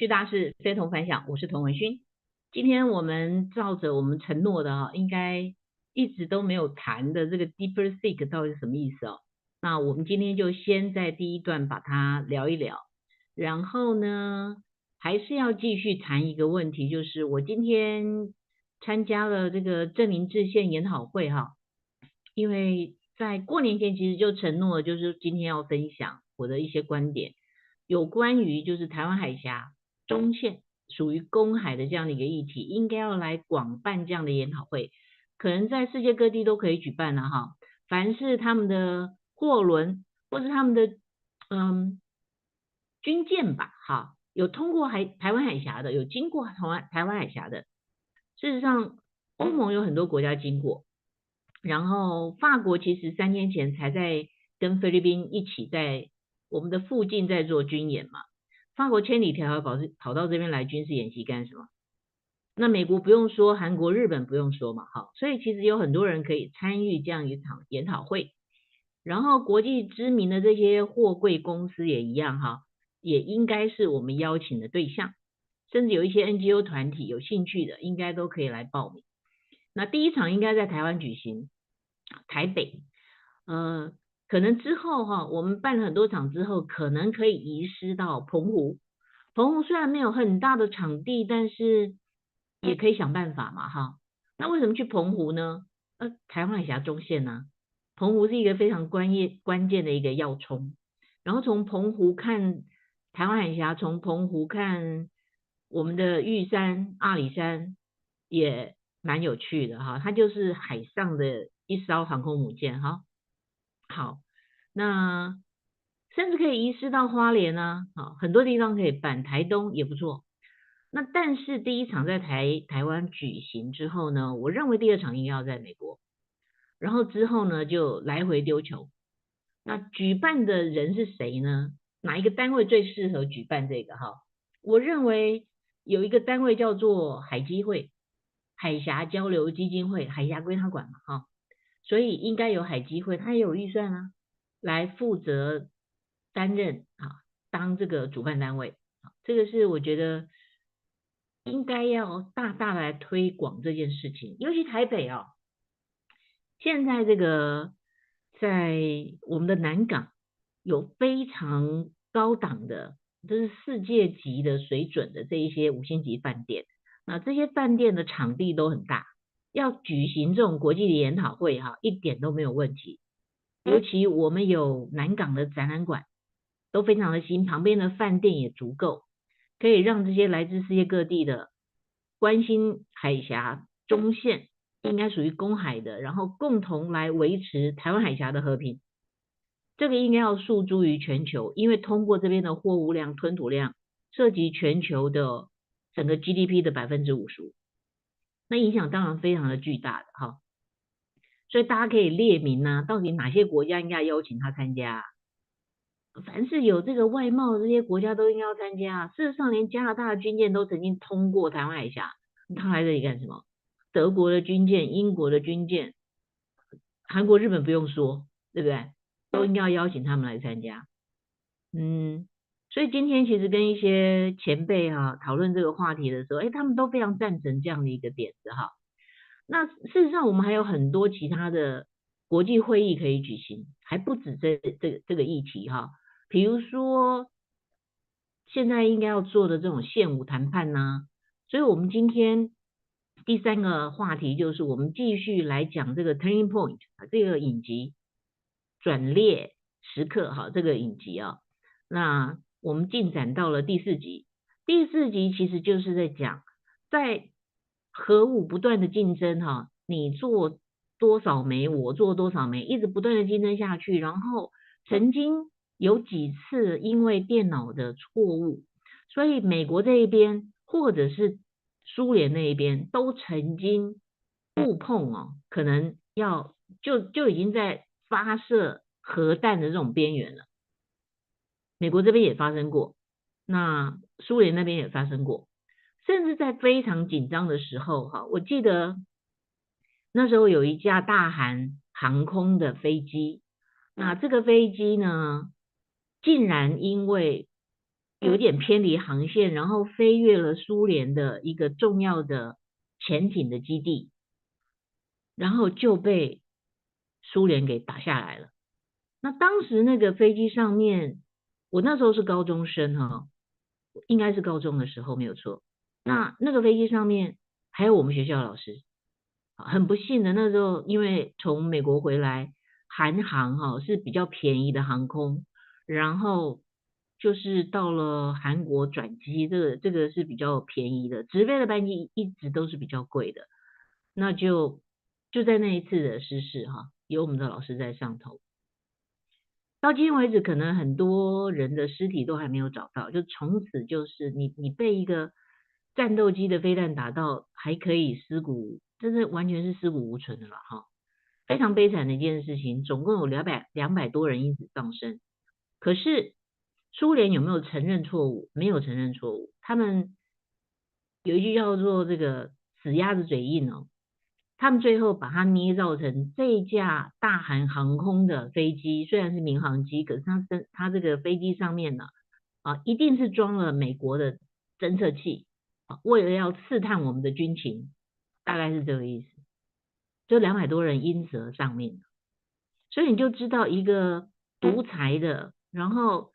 旭大师非同凡响，我是童文勋。今天我们照着我们承诺的应该一直都没有谈的这个 DeepSeek 到底是什么意思哦？那我们今天就先在第一段把它聊一聊，然后呢，还是要继续谈一个问题，就是我今天参加了这个正林制宪研讨会哈，因为在过年前其实就承诺了，就是今天要分享我的一些观点，有关于就是台湾海峡中线属于公海的这样的一个议题，应该要来广办这样的研讨会，可能在世界各地都可以举办了哈。凡是他们的货轮或是他们的军舰吧，哈，有通过台湾海峡的，有经过台湾海峡的，事实上欧盟有很多国家经过，然后法国其实3天前才在跟菲律宾一起在我们的附近在做军演嘛。法国千里迢迢跑到这边来军事演习干什么？那美国不用说，韩国、日本不用说嘛，好，所以其实有很多人可以参与这样一场研讨会。然后国际知名的这些货柜公司也一样哈，也应该是我们邀请的对象，甚至有一些 NGO 团体有兴趣的，应该都可以来报名。那第一场应该在台湾举行，台北，呃，可能之后哈，我们办了很多场之后，可能可以移师到澎湖。澎湖虽然没有很大的场地，但是也可以想办法嘛哈。那为什么去澎湖呢？台湾海峡中线呢、澎湖是一个非常关键的一个要冲，然后从澎湖看台湾海峡，从澎湖看我们的玉山、阿里山也蛮有趣的哈，它就是海上的一艘航空母舰哈。好，那甚至可以移师到花莲啊，好，很多地方可以办，台东也不错。那但是第一场在台湾举行之后呢，我认为第二场应该要在美国，然后之后呢就来回丢球。那举办的人是谁呢？哪一个单位最适合举办这个哈？我认为有一个单位叫做海基会，海峡交流基金会，海峡归他管嘛哈，所以应该有海基会，他也有预算啊，来负责担任当这个主办单位。这个是我觉得应该要大大来推广这件事情，尤其台北现在这个在我们的南港有非常高档的，这是世界级的水准的这一些5星级饭店，那这些饭店的场地都很大，要举行这种国际的研讨会一点都没有问题。尤其我们有南港的展览馆，都非常的新，旁边的饭店也足够，可以让这些来自世界各地的关心海峡中线应该属于公海的，然后共同来维持台湾海峡的和平。这个应该要诉诸于全球，因为通过这边的货物量、吞吐量，涉及全球的整个 GDP 的55%，那影响当然非常的巨大的哈。所以大家可以列明到底哪些国家应该邀请他参加凡是有这个外贸的这些国家都应该要参加事实上，连加拿大的军舰都曾经通过台湾海峡，他来这里干什么？德国的军舰、英国的军舰、韩国、日本不用说，对不对？都应该要邀请他们来参加。所以今天其实跟一些前辈讨论这个话题的时候，他们都非常赞成这样的一个点子哈。那事实上，我们还有很多其他的国际会议可以举行，还不止这个议题哈。比如说，现在应该要做的这种现武谈判呐、所以我们今天第三个话题就是我们继续来讲这个 Turning Point 这个影集转捩时刻这个影集那我们进展到了第4集，第四集其实就是在讲在核武不断的竞争你做多少枚，我做多少枚，一直不断的竞争下去，然后曾经有几次因为电脑的错误，所以美国这一边或者是苏联那一边都曾经触碰可能就已经在发射核弹的这种边缘了。美国这边也发生过，那苏联那边也发生过，甚至在非常紧张的时候我记得那时候有一架大韩航空的飞机，那这个飞机呢，竟然因为有点偏离航线，然后飞越了苏联的一个重要的潜艇的基地，然后就被苏联给打下来了。那当时那个飞机上面，我那时候是高中生哈，应该是高中的时候没有错。那个飞机上面还有我们学校的老师，很不幸的那时候，因为从美国回来，韩航哈是比较便宜的航空，然后就是到了韩国转机，这个是比较便宜的，直飞的班机一直都是比较贵的。那就在那一次的失事哈，有我们的老师在上头。到今天为止，可能很多人的尸体都还没有找到，就从此就是你被一个战斗机的飞弹打到，还可以尸骨，真的完全是尸骨无存的了哈，非常悲惨的一件事情。总共有两百多人因此丧生，可是苏联有没有承认错误？没有承认错误，他们有一句叫做这个死鸭子嘴硬哦，他们最后把它捏造成这一架大韩航空的飞机，虽然是民航机，可是它这个飞机上面呢，一定是装了美国的侦测器，为了要刺探我们的军情，大概是这个意思。就200多人因此而丧命，所以你就知道一个独裁的，然后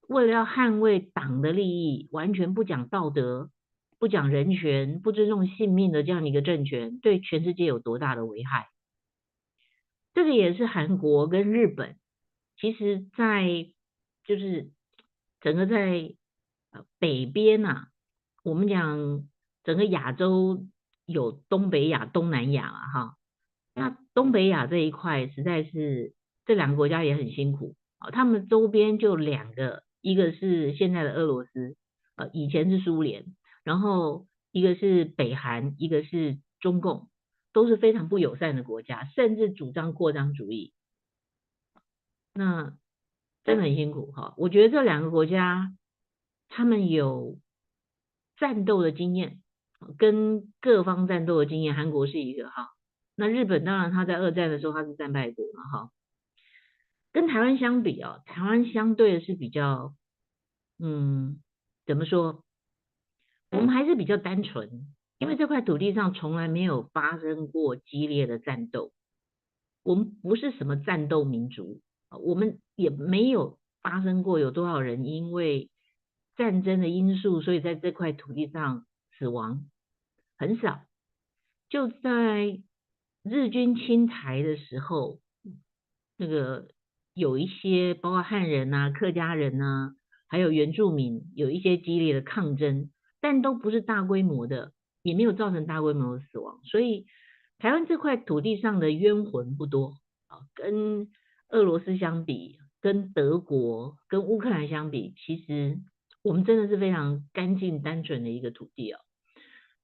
为了要捍卫党的利益，完全不讲道德、不讲人权、不尊重性命的这样的一个政权，对全世界有多大的危害？这个也是韩国跟日本，其实在就是整个在北边啊，我们讲整个亚洲有东北亚、东南亚啊，哈，那东北亚这一块实在是这两个国家也很辛苦啊，他们周边就两个，一个是现在的俄罗斯，以前是苏联，然后一个是北韩，一个是中共。都是非常不友善的国家，甚至主张扩张主义。那真的很辛苦哈。我觉得这两个国家，他们有战斗的经验，跟各方战斗的经验，韩国是一个哈。那日本当然他在二战的时候他是战败国嘛哈。跟台湾相比啊，台湾相对的是比较，怎么说？我们还是比较单纯，因为这块土地上从来没有发生过激烈的战斗。我们不是什么战斗民族，我们也没有发生过有多少人因为战争的因素，所以在这块土地上死亡，很少。就在日军侵台的时候，那个有一些包括汉人啊、客家人啊，还有原住民，有一些激烈的抗争，但都不是大规模的，也没有造成大规模的死亡，所以台湾这块土地上的冤魂不多啊，跟俄罗斯相比，跟德国、跟乌克兰相比，其实我们真的是非常干净单纯的一个土地哦。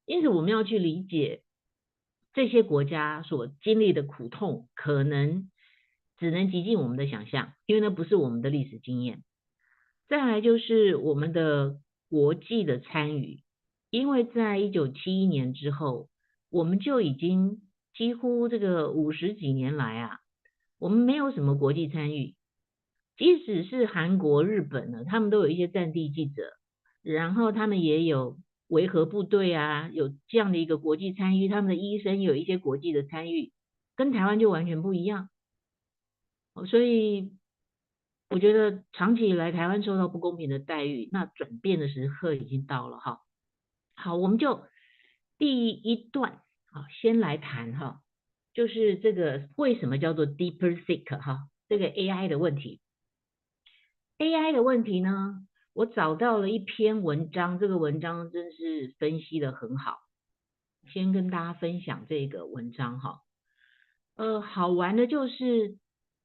因此，我们要去理解这些国家所经历的苦痛，可能只能极尽我们的想象，因为那不是我们的历史经验。再来就是我们的国际的参与，因为在1971年之后，我们就已经几乎这个50几年来啊，我们没有什么国际参与，即使是韩国、日本呢，他们都有一些战地记者，然后他们也有维和部队啊，有这样的一个国际参与，他们的医生有一些国际的参与，跟台湾就完全不一样。所以我觉得长期以来台湾受到不公平的待遇，那转变的时刻已经到了哈。好，我们就第一段好，先来谈哈，就是这个为什么叫做 DeepSeek 哈，这个 AI 的问题。AI 的问题呢，我找到了一篇文章，这个文章真是分析的很好，先跟大家分享这个文章哈。好玩的就是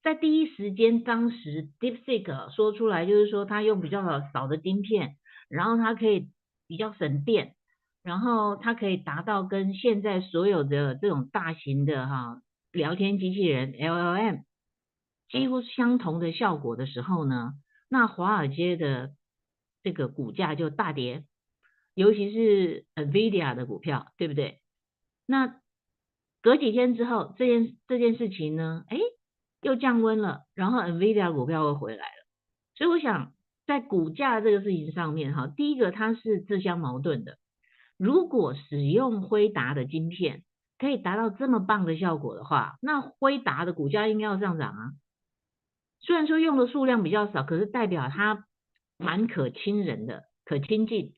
在第一时间，当时 DeepSeek 说出来，就是说它用比较少的晶片，然后它可以比较省电，然后它可以达到跟现在所有的这种大型的聊天机器人 LLM 几乎相同的效果的时候呢，那华尔街的这个股价就大跌，尤其是 NVIDIA 的股票，对不对？那隔几天之后，这件事情呢，又降温了，然后 NVIDIA 股票又回来了。所以我想，在股价这个事情上面哈，第一个它是自相矛盾的。如果使用辉达的晶片可以达到这么棒的效果的话，那辉达的股价应该要上涨啊。虽然说用的数量比较少，可是代表它蛮可亲人的，可亲近，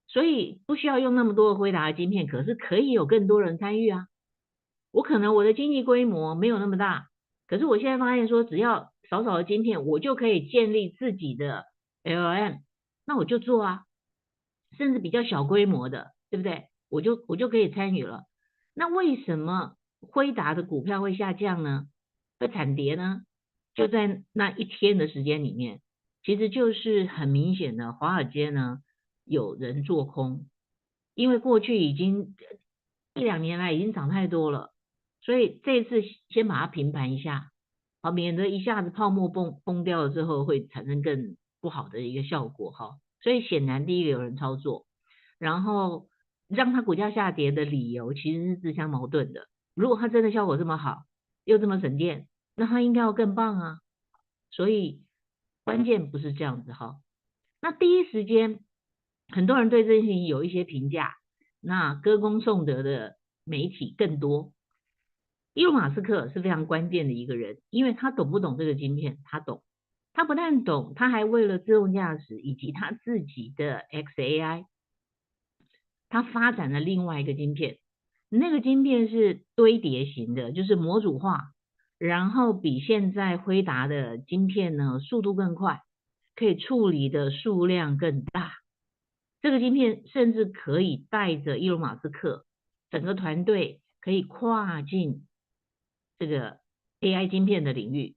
所以不需要用那么多的辉达的晶片，可是可以有更多人参与啊。我可能我的经济规模没有那么大，可是我现在发现说，只要少少的晶片，我就可以建立自己的 LLM，那我就做啊，甚至比较小规模的，对不对？我就可以参与了。那为什么辉达的股票会下降呢？会惨跌呢？就在那一天的时间里面，其实就是很明显的，华尔街呢有人做空，因为过去已经一两年来已经涨太多了，所以这一次先把它平盘一下，好，免得一下子泡沫崩掉了之后会产生更不好的一个效果哈。所以显然第一个有人操作，然后让它股价下跌的理由其实是自相矛盾的。如果它真的效果这么好，又这么省电，那它应该要更棒啊。所以关键不是这样子哈。那第一时间，很多人对这件事情有一些评价，那歌功颂德的媒体更多。伊隆马斯克是非常关键的一个人，因为他懂不懂这个晶片，他懂。他不但懂，他还为了自动驾驶以及他自己的 XAI，他发展了另外一个晶片。那个晶片是堆叠型的，就是模组化，然后比现在辉达的晶片呢速度更快，可以处理的数量更大。这个晶片甚至可以带着伊隆马斯克整个团队可以跨进这个 AI 晶片的领域。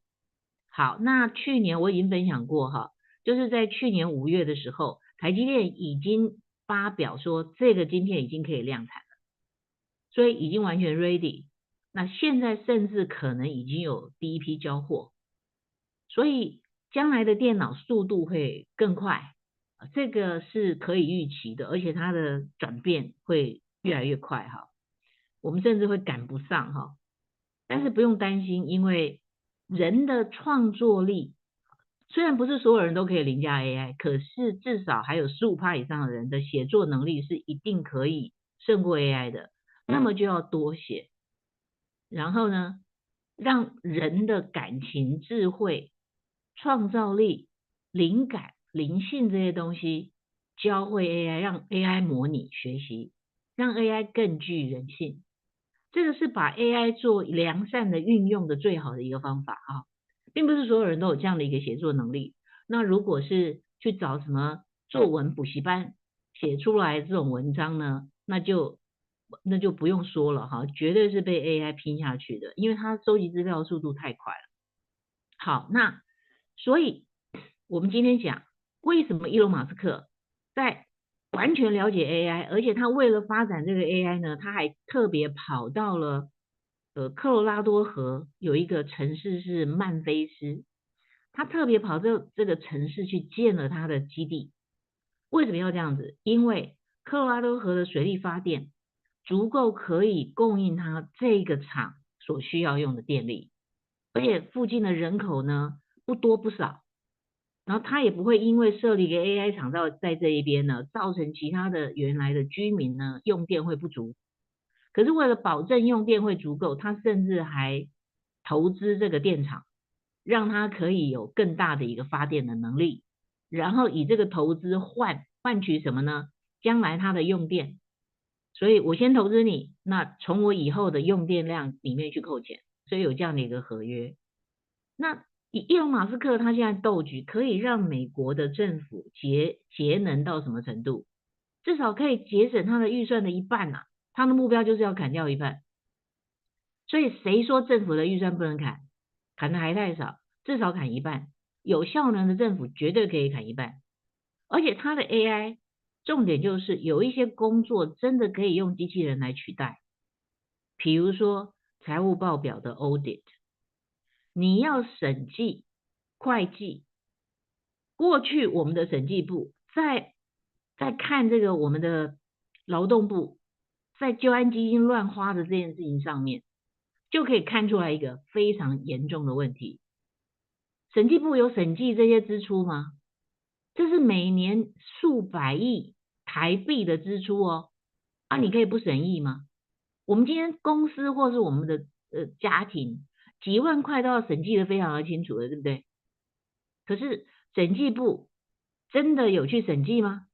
好，那去年我已经分享过哈，就是在去年5月的时候，台积电已经发表说这个晶片已经可以量产了，所以已经完全 ready。那现在甚至可能已经有第一批交货，所以将来的电脑速度会更快，这个是可以预期的，而且它的转变会越来越快哈，我们甚至会赶不上哈。但是不用担心，因为人的创作力虽然不是所有人都可以凌驾 AI，可是至少还有15%以上的人的写作能力是一定可以胜过 AI 的，那么就要多写，然后呢，让人的感情、智慧、创造力、灵感、灵性这些东西教会 AI，让 AI 模拟学习，让 AI 更具人性。这个是把 AI 做良善的运用的最好的一个方法啊，并不是所有人都有这样的一个写作能力。那如果是去找什么作文补习班写出来这种文章呢，那就不用说了哈，绝对是被 AI 拼下去的，因为它收集资料的速度太快了。好，那所以我们今天讲为什么伊隆马斯克在完全了解 AI，而且他为了发展这个 AI 呢，他还特别跑到了科罗拉多河有一个城市是曼菲斯，他特别跑这个城市去建了他的基地。为什么要这样子？因为科罗拉多河的水力发电足够可以供应他这个厂所需要用的电力，而且附近的人口呢不多不少，然后他也不会因为设立一个 AI 厂在这一边呢，造成其他的原来的居民呢用电会不足。可是为了保证用电会足够，他甚至还投资这个电厂，让它可以有更大的一个发电的能力，然后以这个投资换取什么呢？将来它的用电，所以我先投资你，那从我以后的用电量里面去扣钱，所以有这样的一个合约。那伊隆马斯克他现在斗局可以让美国的政府节能到什么程度？至少可以节省他的预算的一半呐、他的目标就是要砍掉一半。所以谁说政府的预算不能砍？砍的还太少，至少砍一半。有效能的政府绝对可以砍一半。而且它的 AI 重点就是有一些工作真的可以用机器人来取代，比如说财务报表的 audit，你要审计、会计。过去我们的审计部在看这个我们的劳动部在救安基金乱花的这件事情上面，就可以看出来一个非常严重的问题。审计部有审计这些支出吗？这是每年数百亿台币的支出哦。啊，你可以不审议吗？我们今天公司或是我们的家庭几万块都要审计的非常的清楚的，对不对？可是审计部真的有去审计吗？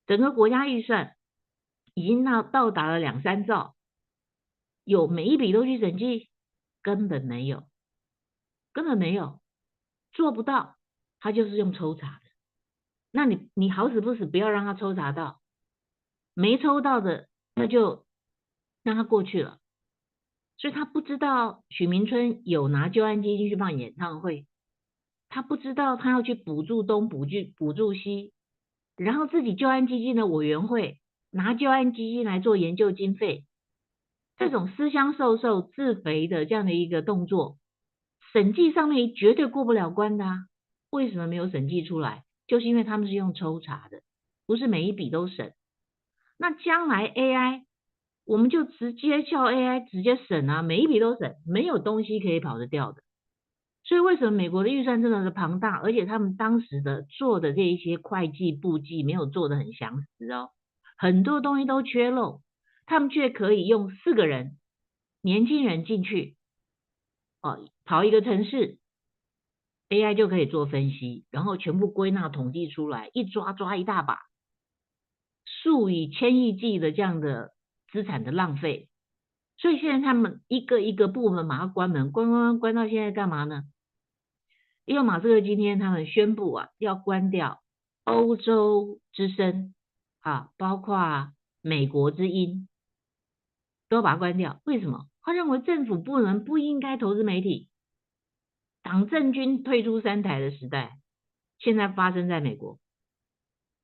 整个国家预算已经到达了2、3兆，有每一笔都去审计？根本没有，根本没有，做不到，他就是用抽查的。那你好死不死不要让他抽查到，没抽到的那就让他过去了。所以他不知道许明春有拿救援基金去办演唱会，他不知道他要去补助东补助西，然后自己救援基金的委员会拿救援基金来做研究经费，这种私相授受自肥的这样的一个动作，审计上面绝对过不了关的啊。为什么没有审计出来？就是因为他们是用抽查的，不是每一笔都审。那将来 AI 我们就直接叫 AI 直接审啊，每一笔都审，没有东西可以跑得掉的。所以为什么美国的预算真的是庞大，而且他们当时的做的这一些会计簿记没有做得很详实哦，很多东西都缺漏，他们却可以用4个人年轻人进去哦，跑一个城市，AI 就可以做分析，然后全部归纳统计出来，一抓一大把，数以千亿计的这样的资产的浪费。所以现在他们一个一个部门马上关门，关到现在干嘛呢？因为马斯克今天他们宣布啊，要关掉欧洲之声啊，包括美国之音，都要把它关掉。为什么？他认为政府不应该投资媒体，党政军退出三台的时代，现在发生在美国。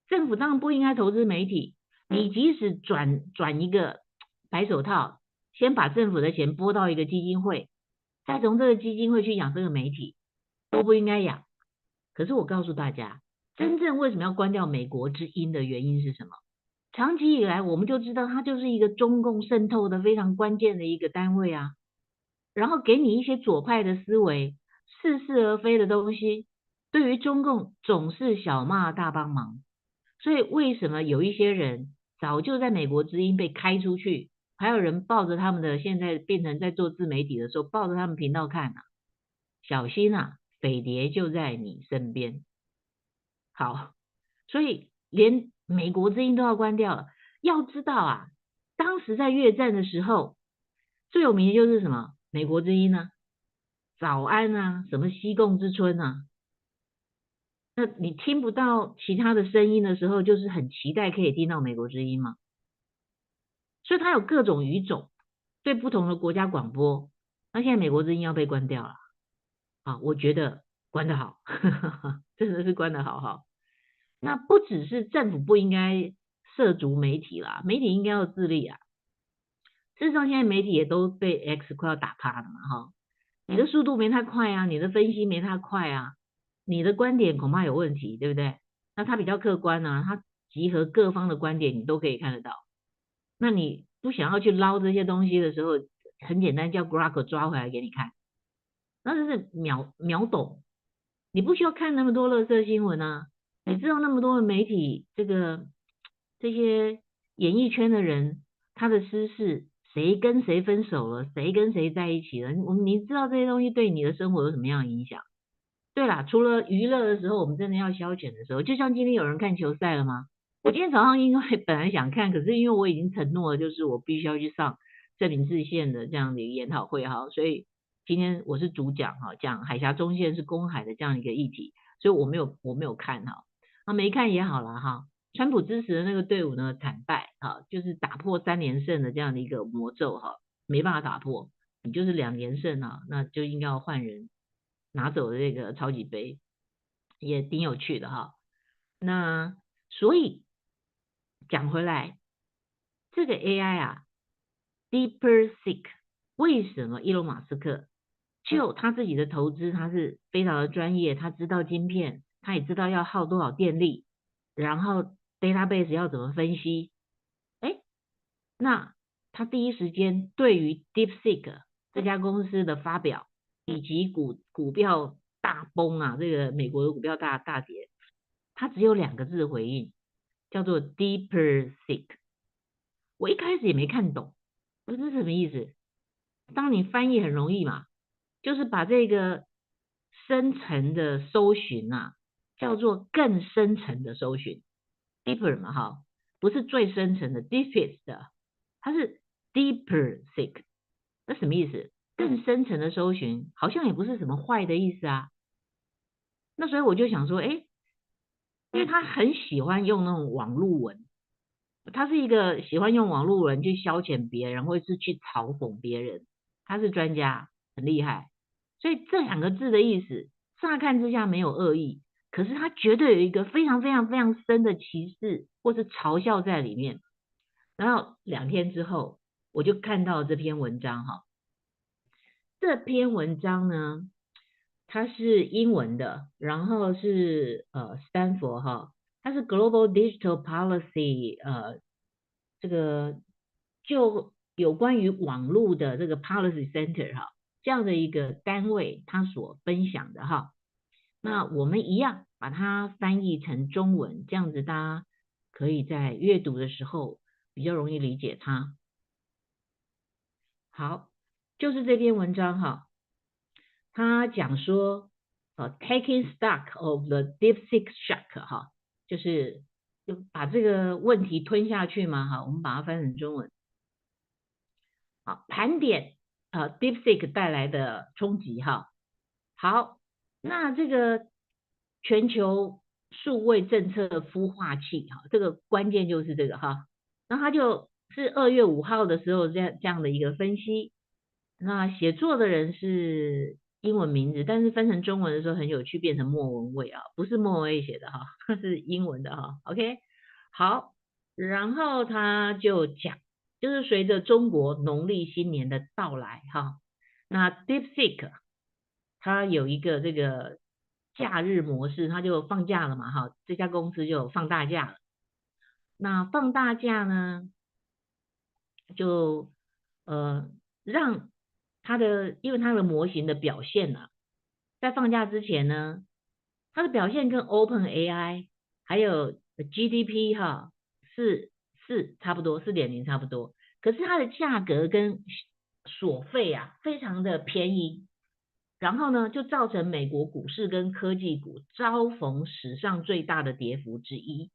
政府当然不应该投资媒体，你即使转一个白手套，先把政府的钱拨到一个基金会，再从这个基金会去养这个媒体，都不应该养。可是我告诉大家，真正为什么要关掉美国之音的原因是什么？长期以来我们就知道它就是一个中共渗透的非常关键的一个单位啊，然后给你一些左派的思维，似是而非的东西，对于中共总是小骂大帮忙。所以为什么有一些人早就在美国之音被开出去，还有人抱着他们的现在变成在做自媒体的时候，抱着他们频道看啊，小心啊，匪谍就在你身边。好，所以连美国之音都要关掉了。要知道啊，当时在越战的时候，最有名的就是什么？美国之音啊，早安啊，什么西贡之春啊。那你听不到其他的声音的时候，就是很期待可以听到美国之音嘛。所以它有各种语种，对不同的国家广播。那现在美国之音要被关掉了啊，我觉得关得好，真的是关得好哈。那不只是政府不应该涉足媒体啦，媒体应该要自立啊。事实上，现在媒体也都被 X 快要打趴了嘛，哈。你的速度没它快啊，你的分析没它快啊，你的观点恐怕有问题，对不对？那它比较客观啊，它集合各方的观点，你都可以看得到。那你不想要去捞这些东西的时候，很简单，叫 Grok 抓回来给你看，那就是秒懂。你不需要看那么多垃圾新闻啊，你知道那么多的媒体，这些演艺圈的人，他的私事，谁跟谁分手了，谁跟谁在一起了，你知道这些东西对你的生活有什么样的影响？对啦，除了娱乐的时候，我们真的要消遣的时候，就像今天有人看球赛了吗？我今天早上因为本来想看，可是因为我已经承诺了，就是我必须要去上正林制线的这样的一个研讨会哈，所以今天我是主讲哈，讲海峡中线是公海的这样一个议题，所以我没有看哈，啊没看也好了哈。川普支持的那个队伍呢惨败哈，就是打破3连胜的这样的一个魔咒哈，没办法打破，你就是2连胜啊，那就应该要换人拿走这个超级杯，也挺有趣的哈。那所以讲回来，这个 AI 啊，DeepSeek 为什么伊隆马斯克就他自己的投资，他是非常的专业，他知道晶片，他也知道要耗多少电力，然后 database 要怎么分析，哎，那他第一时间对于 DeepSeek 这家公司的发表，以及股票大崩啊，这个美国的股票大跌，它只有2个字回应，叫做 DeepSeek。我一开始也没看懂，我说这是什么意思？当你翻译很容易嘛，就是把这个深层的搜寻啊，叫做更深层的搜寻 ，deeper 嘛哈，不是最深层的 deepest 的，它是 DeepSeek，那什么意思？更深层的搜寻，好像也不是什么坏的意思啊。那所以我就想说，哎，因为他很喜欢用那种网络文，他是一个喜欢用网络文去消遣别人，或者是去嘲讽别人，他是专家，很厉害。所以这2个字的意思，乍看之下没有恶意，可是他绝对有一个非常非常非常深的歧视或是嘲笑在里面。然后2天之后，我就看到这篇文章哈，这篇文章呢，它是英文的，然后是斯坦福哈，它是 Global Digital Policy 这个就有关于网络的这个 Policy Center 哈这样的一个单位，它所分享的哈。那我们一样把它翻译成中文，这样子大家可以在阅读的时候比较容易理解它。好，就是这篇文章哈。他讲说，taking stock of the DeepSeek shock 哈，就把这个问题吞下去嘛哈，我们把它翻成中文。好，盘点DeepSeek 带来的冲击哈。好，那这个全球数位政策孵化器哈，这个关键就是这个哈。那他就是2月5号的时候这样的一个分析。那写作的人是英文名字，但是分成中文的时候很有趣，变成莫文蔚啊，不是莫文蔚写的哈，是英文的哈。OK， 好，然后他就讲，就是随着中国农历新年的到来哈，那 DeepSeek 它有一个这个假日模式，它就放假了嘛哈，这家公司就放大假了。那放大假呢，就让因为它的模型的表现呢、在放假之前呢，它的表现跟 OpenAI 还有 GDP 哈是差不多4.0差不多，可是它的价格跟所费啊非常的便宜，然后呢就造成美国股市跟科技股遭逢史上最大的跌幅之一，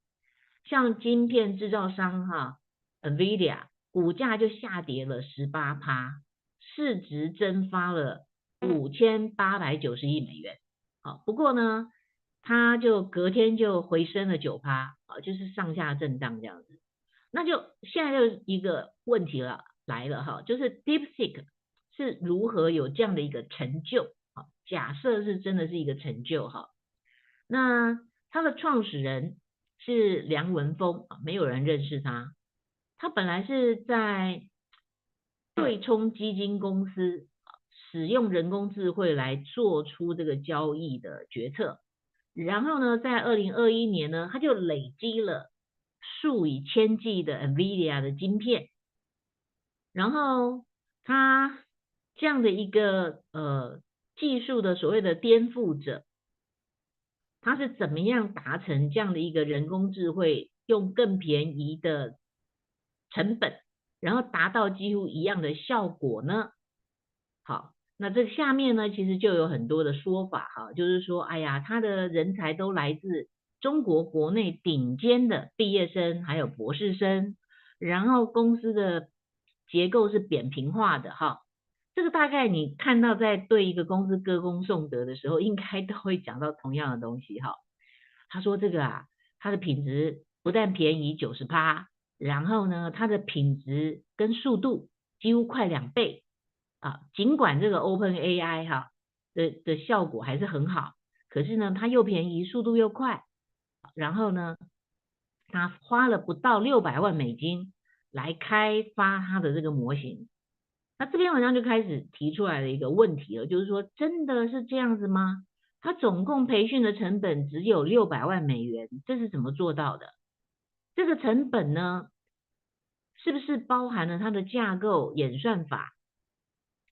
像晶片制造商哈 NVIDIA 股价就下跌了18%，市值蒸发了5890亿美元。好，不过呢，它就隔天就回升了9%，就是上下震荡这样子。那就现在就一个问题来了哈，就是 DeepSeek 是如何有这样的一个成就？假设是真的是一个成就哈，那它的创始人是梁文峰，没有人认识他。他本来是在对冲基金公司使用人工智慧来做出这个交易的决策，然后呢，在2021年呢，他就累积了数以千计的 NVIDIA 的晶片，然后他这样的一个技术的所谓的颠覆者，他是怎么样达成这样的一个人工智慧用更便宜的成本，然后达到几乎一样的效果呢？好，那这下面呢，其实就有很多的说法哈，就是说，哎呀，他的人才都来自中国国内顶尖的毕业生，还有博士生，然后公司的结构是扁平化的哈。这个大概你看到在对一个公司歌功颂德的时候，应该都会讲到同样的东西哈。他说这个啊，它的品质不但便宜90%，然后呢，它的品质跟速度几乎快2倍啊。尽管这个 OpenAI 哈的效果还是很好，可是呢，它又便宜，速度又快，然后呢，他花了不到$600万来开发它的这个模型。那这篇文章就开始提出来了一个问题了，就是说真的是这样子吗？他总共培训的成本只有$600万，这是怎么做到的？这个成本呢，是不是包含了它的架构、演算法，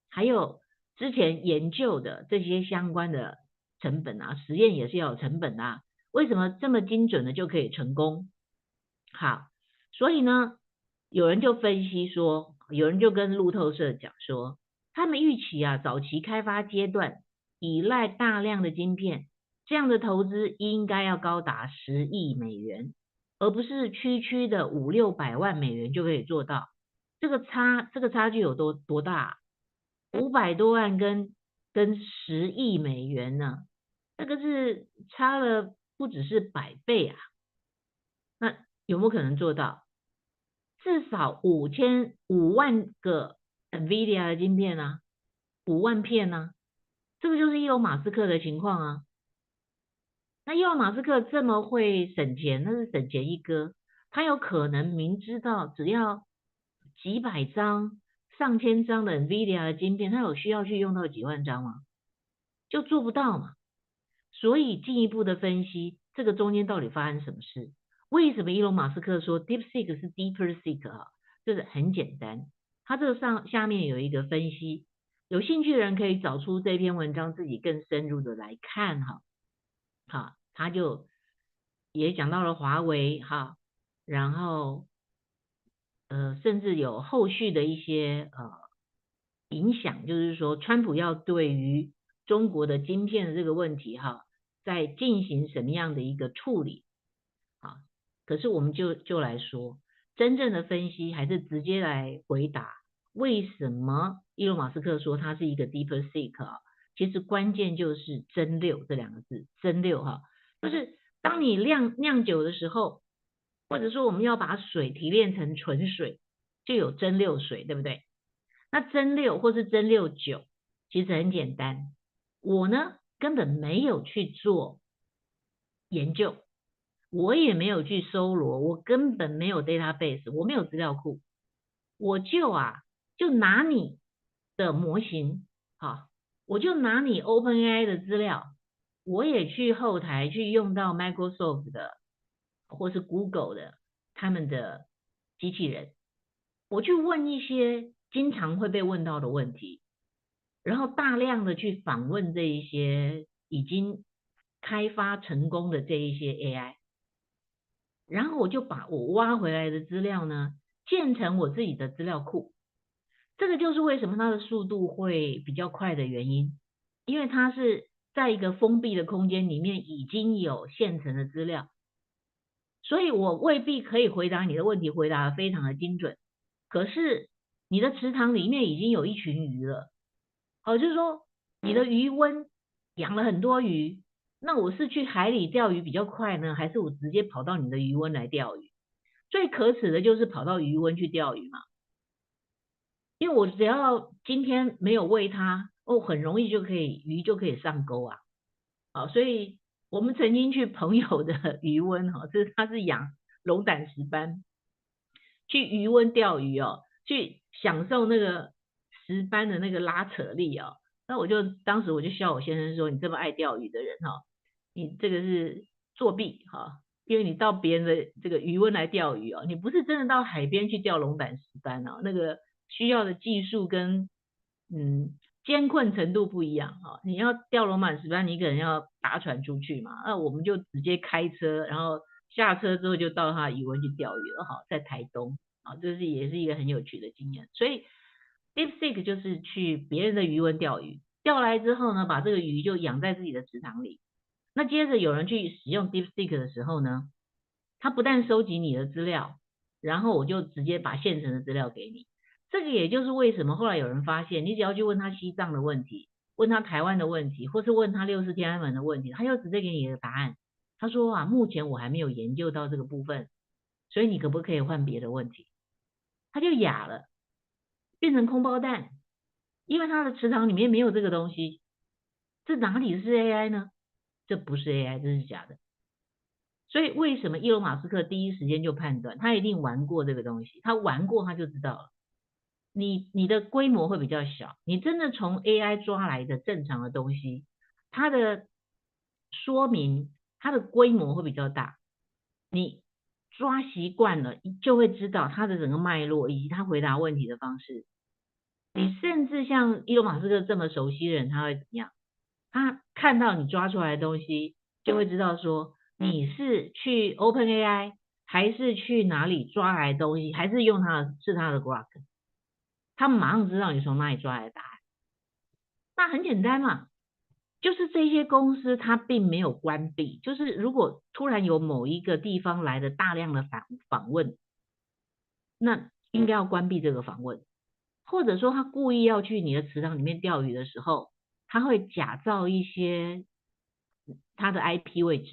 还有之前研究的这些相关的成本啊？实验也是要有成本啊。为什么这么精准的就可以成功？好，所以呢，有人就分析说，有人就跟路透社讲说，他们预期啊，早期开发阶段依赖大量的晶片，这样的投资应该要高达10亿美元，而不是区区的500-600万美元就可以做到。这个差距有多大啊？500多万跟10亿美元呢？这个是差了不只是100倍啊！那有没有可能做到？至少5万个 NVIDIA 的晶片啊，5万片啊，这个就是伊隆马斯克的情况啊。那伊隆马斯克这么会省钱，那是省钱一哥，他有可能明知道只要几百张、上千张的 NVIDIA 的晶片，他有需要去用到几万张吗？就做不到嘛。所以进一步的分析，这个中间到底发生什么事？为什么伊隆马斯克说 DeepSeek 是 DeeperSeek 啊？就是很简单，他这个下面有一个分析，有兴趣的人可以找出这篇文章自己更深入的来看哈。好，他就也讲到了华为哈，然后甚至有后续的一些影响，就是说川普要对于中国的晶片的这个问题哈，在进行什么样的一个处理啊？可是我们就来说，真正的分析还是直接来回答为什么伊隆马斯克说它是一个 DeepSeek 啊？其实关键就是蒸馏这两个字，蒸馏哈，就是当你酿酒的时候，或者说我们要把水提炼成纯水，就有蒸馏水，对不对？那蒸馏或是蒸馏酒，其实很简单。我呢根本没有去做研究，我也没有去搜罗，我根本没有 database，我没有资料库，我就拿你的模型，好，我就拿你 OpenAI 的资料，我也去后台去用到 Microsoft 的或是 Google 的他们的机器人，我去问一些经常会被问到的问题，然后大量的去访问这一些已经开发成功的这一些 AI，然后我就把我挖回来的资料呢，建成我自己的资料库。这个就是为什么它的速度会比较快的原因，因为它是在一个封闭的空间里面已经有现成的资料，所以我未必可以回答你的问题，回答的非常的精准。可是你的池塘里面已经有一群鱼了，好，就是说你的鱼温养了很多鱼，那我是去海里钓鱼比较快呢，还是我直接跑到你的鱼温来钓鱼？最可耻的就是跑到鱼温去钓鱼嘛，因为我只要今天没有喂它，哦，很容易鱼就可以上钩啊。好，所以我们曾经去朋友的鱼温哈，他是养龙胆石斑，去鱼温钓鱼哦，去享受那个石斑的那个拉扯力哦。那当时我就笑我先生说，你这么爱钓鱼的人哈，你这个是作弊哈，因为你到别人的这个鱼温来钓鱼哦，你不是真的到海边去钓龙胆石斑哦，那个需要的技术跟艰困程度不一样哈。你要钓龙胆石斑，你可能要搭船出去嘛，那我们就直接开车，然后下车之后就到他的渔温去钓鱼了哈，在台东啊，也是一个很有趣的经验。所以 DeepSeek 就是去别人的渔温钓鱼，钓来之后呢，把这个鱼就养在自己的池塘里。那接着有人去使用 DeepSeek 的时候呢，他不但收集你的资料，然后我就直接把现成的资料给你。这个也就是为什么后来有人发现，你只要去问他西藏的问题，问他台湾的问题，或是问他64天安门的问题，他就直接给你一个答案。他说啊，目前我还没有研究到这个部分，所以你可不可以换别的问题？他就哑了，变成空包蛋，因为他的池塘里面没有这个东西。这哪里是 AI 呢？这不是 AI，这是假的。所以为什么伊隆马斯克第一时间就判断，他一定玩过这个东西，他玩过他就知道了。你的规模会比较小，你真的从 AI 抓来的正常的东西，它的说明它的规模会比较大，你抓习惯了就会知道它的整个脉络以及他回答问题的方式。你甚至像伊隆马斯克这么熟悉的人，他会怎么样？他看到你抓出来的东西，就会知道说你是去 OpenAI 还是去哪里抓来东西，还是用他的 Grok，他马上知道你从哪里抓来的答案。那很简单嘛，就是这些公司它并没有关闭，就是如果突然有某一个地方来的大量的访问，那应该要关闭这个访问，或者说他故意要去你的池塘里面钓鱼的时候，他会假造一些他的 IP 位置，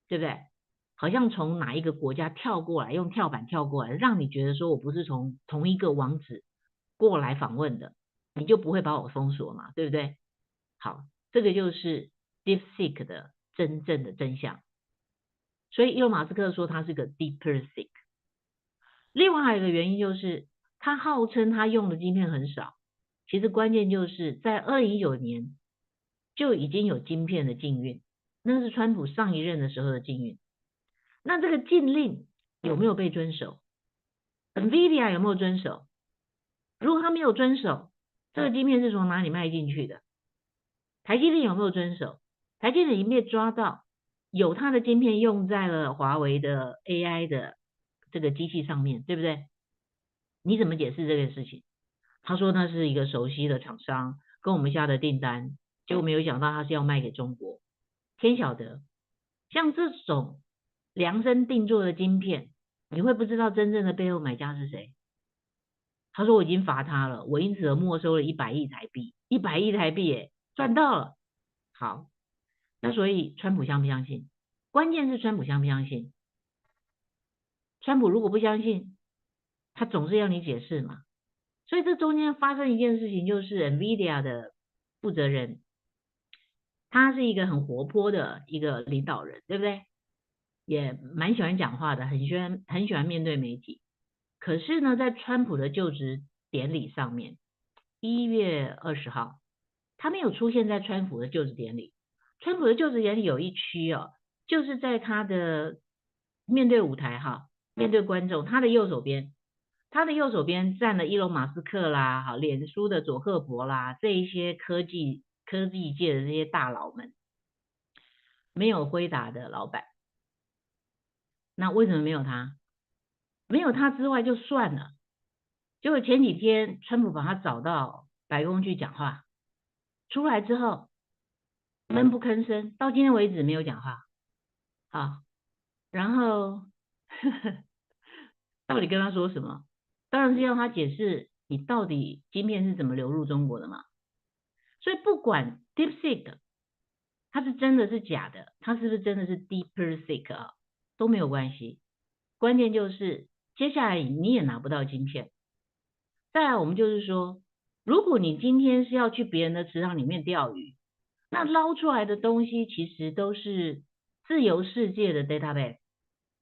对不对？好像从哪一个国家跳过来，用跳板跳过来，让你觉得说我不是从同一个网址过来访问的，你就不会把我封锁嘛，对不对？好，这个就是 DeepSeek 的真正的真相。所以伊隆马斯克说他是个 DeepSeek。另外还有一个原因就是，他号称他用的晶片很少，其实关键就是在2019年就已经有晶片的禁运，那是川普上一任的时候的禁运。那这个禁令有没有被遵守？NVIDIA 有没有遵守？如果他没有遵守，这个晶片是从哪里卖进去的？台积电有没有遵守？台积电已经被抓到有它的晶片用在了华为的 AI 的这个机器上面，对不对？你怎么解释这个事情？他说那是一个熟悉的厂商跟我们下的订单，结果没有想到他是要卖给中国。天晓得，像这种量身定做的晶片，你会不知道真正的背后买家是谁？他说我已经罚他了，我因此而没收了100亿台币，100亿台币耶，赚到了。好，那所以川普相不相信？关键是川普相不相信？川普如果不相信，他总是要你解释嘛。所以这中间发生一件事情，就是 NVIDIA 的负责人，他是一个很活泼的一个领导人，对不对？也蛮喜欢讲话的，很喜欢面对媒体。可是呢，在川普的就职典礼上面，1月20号，他没有出现在川普的就职典礼。川普的就职典礼有一区哦，就是在他的面对舞台哈，面对观众，他的右手边站了伊隆马斯克啦，好，脸书的佐赫伯啦，这一些科技界的这些大佬们，没有辉达的老板。那为什么没有他？没有他之外就算了，结果前几天川普把他找到白宫去讲话，出来之后闷不吭声，到今天为止没有讲话。好，然后到底跟他说什么？当然是要他解释你到底晶片是怎么流入中国的嘛。所以不管 DeepSeek 它是真的是假的，它是不是真的是 DeepSeek 啊，都没有关系。关键就是接下来你也拿不到晶片。再来，我们就是说，如果你今天是要去别人的池塘里面钓鱼，那捞出来的东西其实都是自由世界的 database，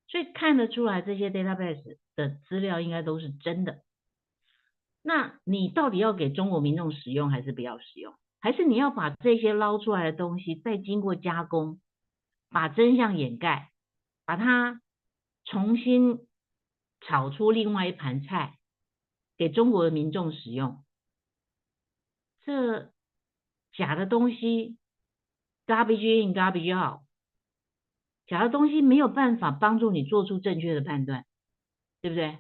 所以看得出来这些 database 的资料应该都是真的。那你到底要给中国民众使用还是不要使用？还是你要把这些捞出来的东西再经过加工，把真相掩盖，把它重新炒出另外一盘菜给中国的民众使用？这假的东西 garbage in garbage out，假的东西没有办法帮助你做出正确的判断，对不对？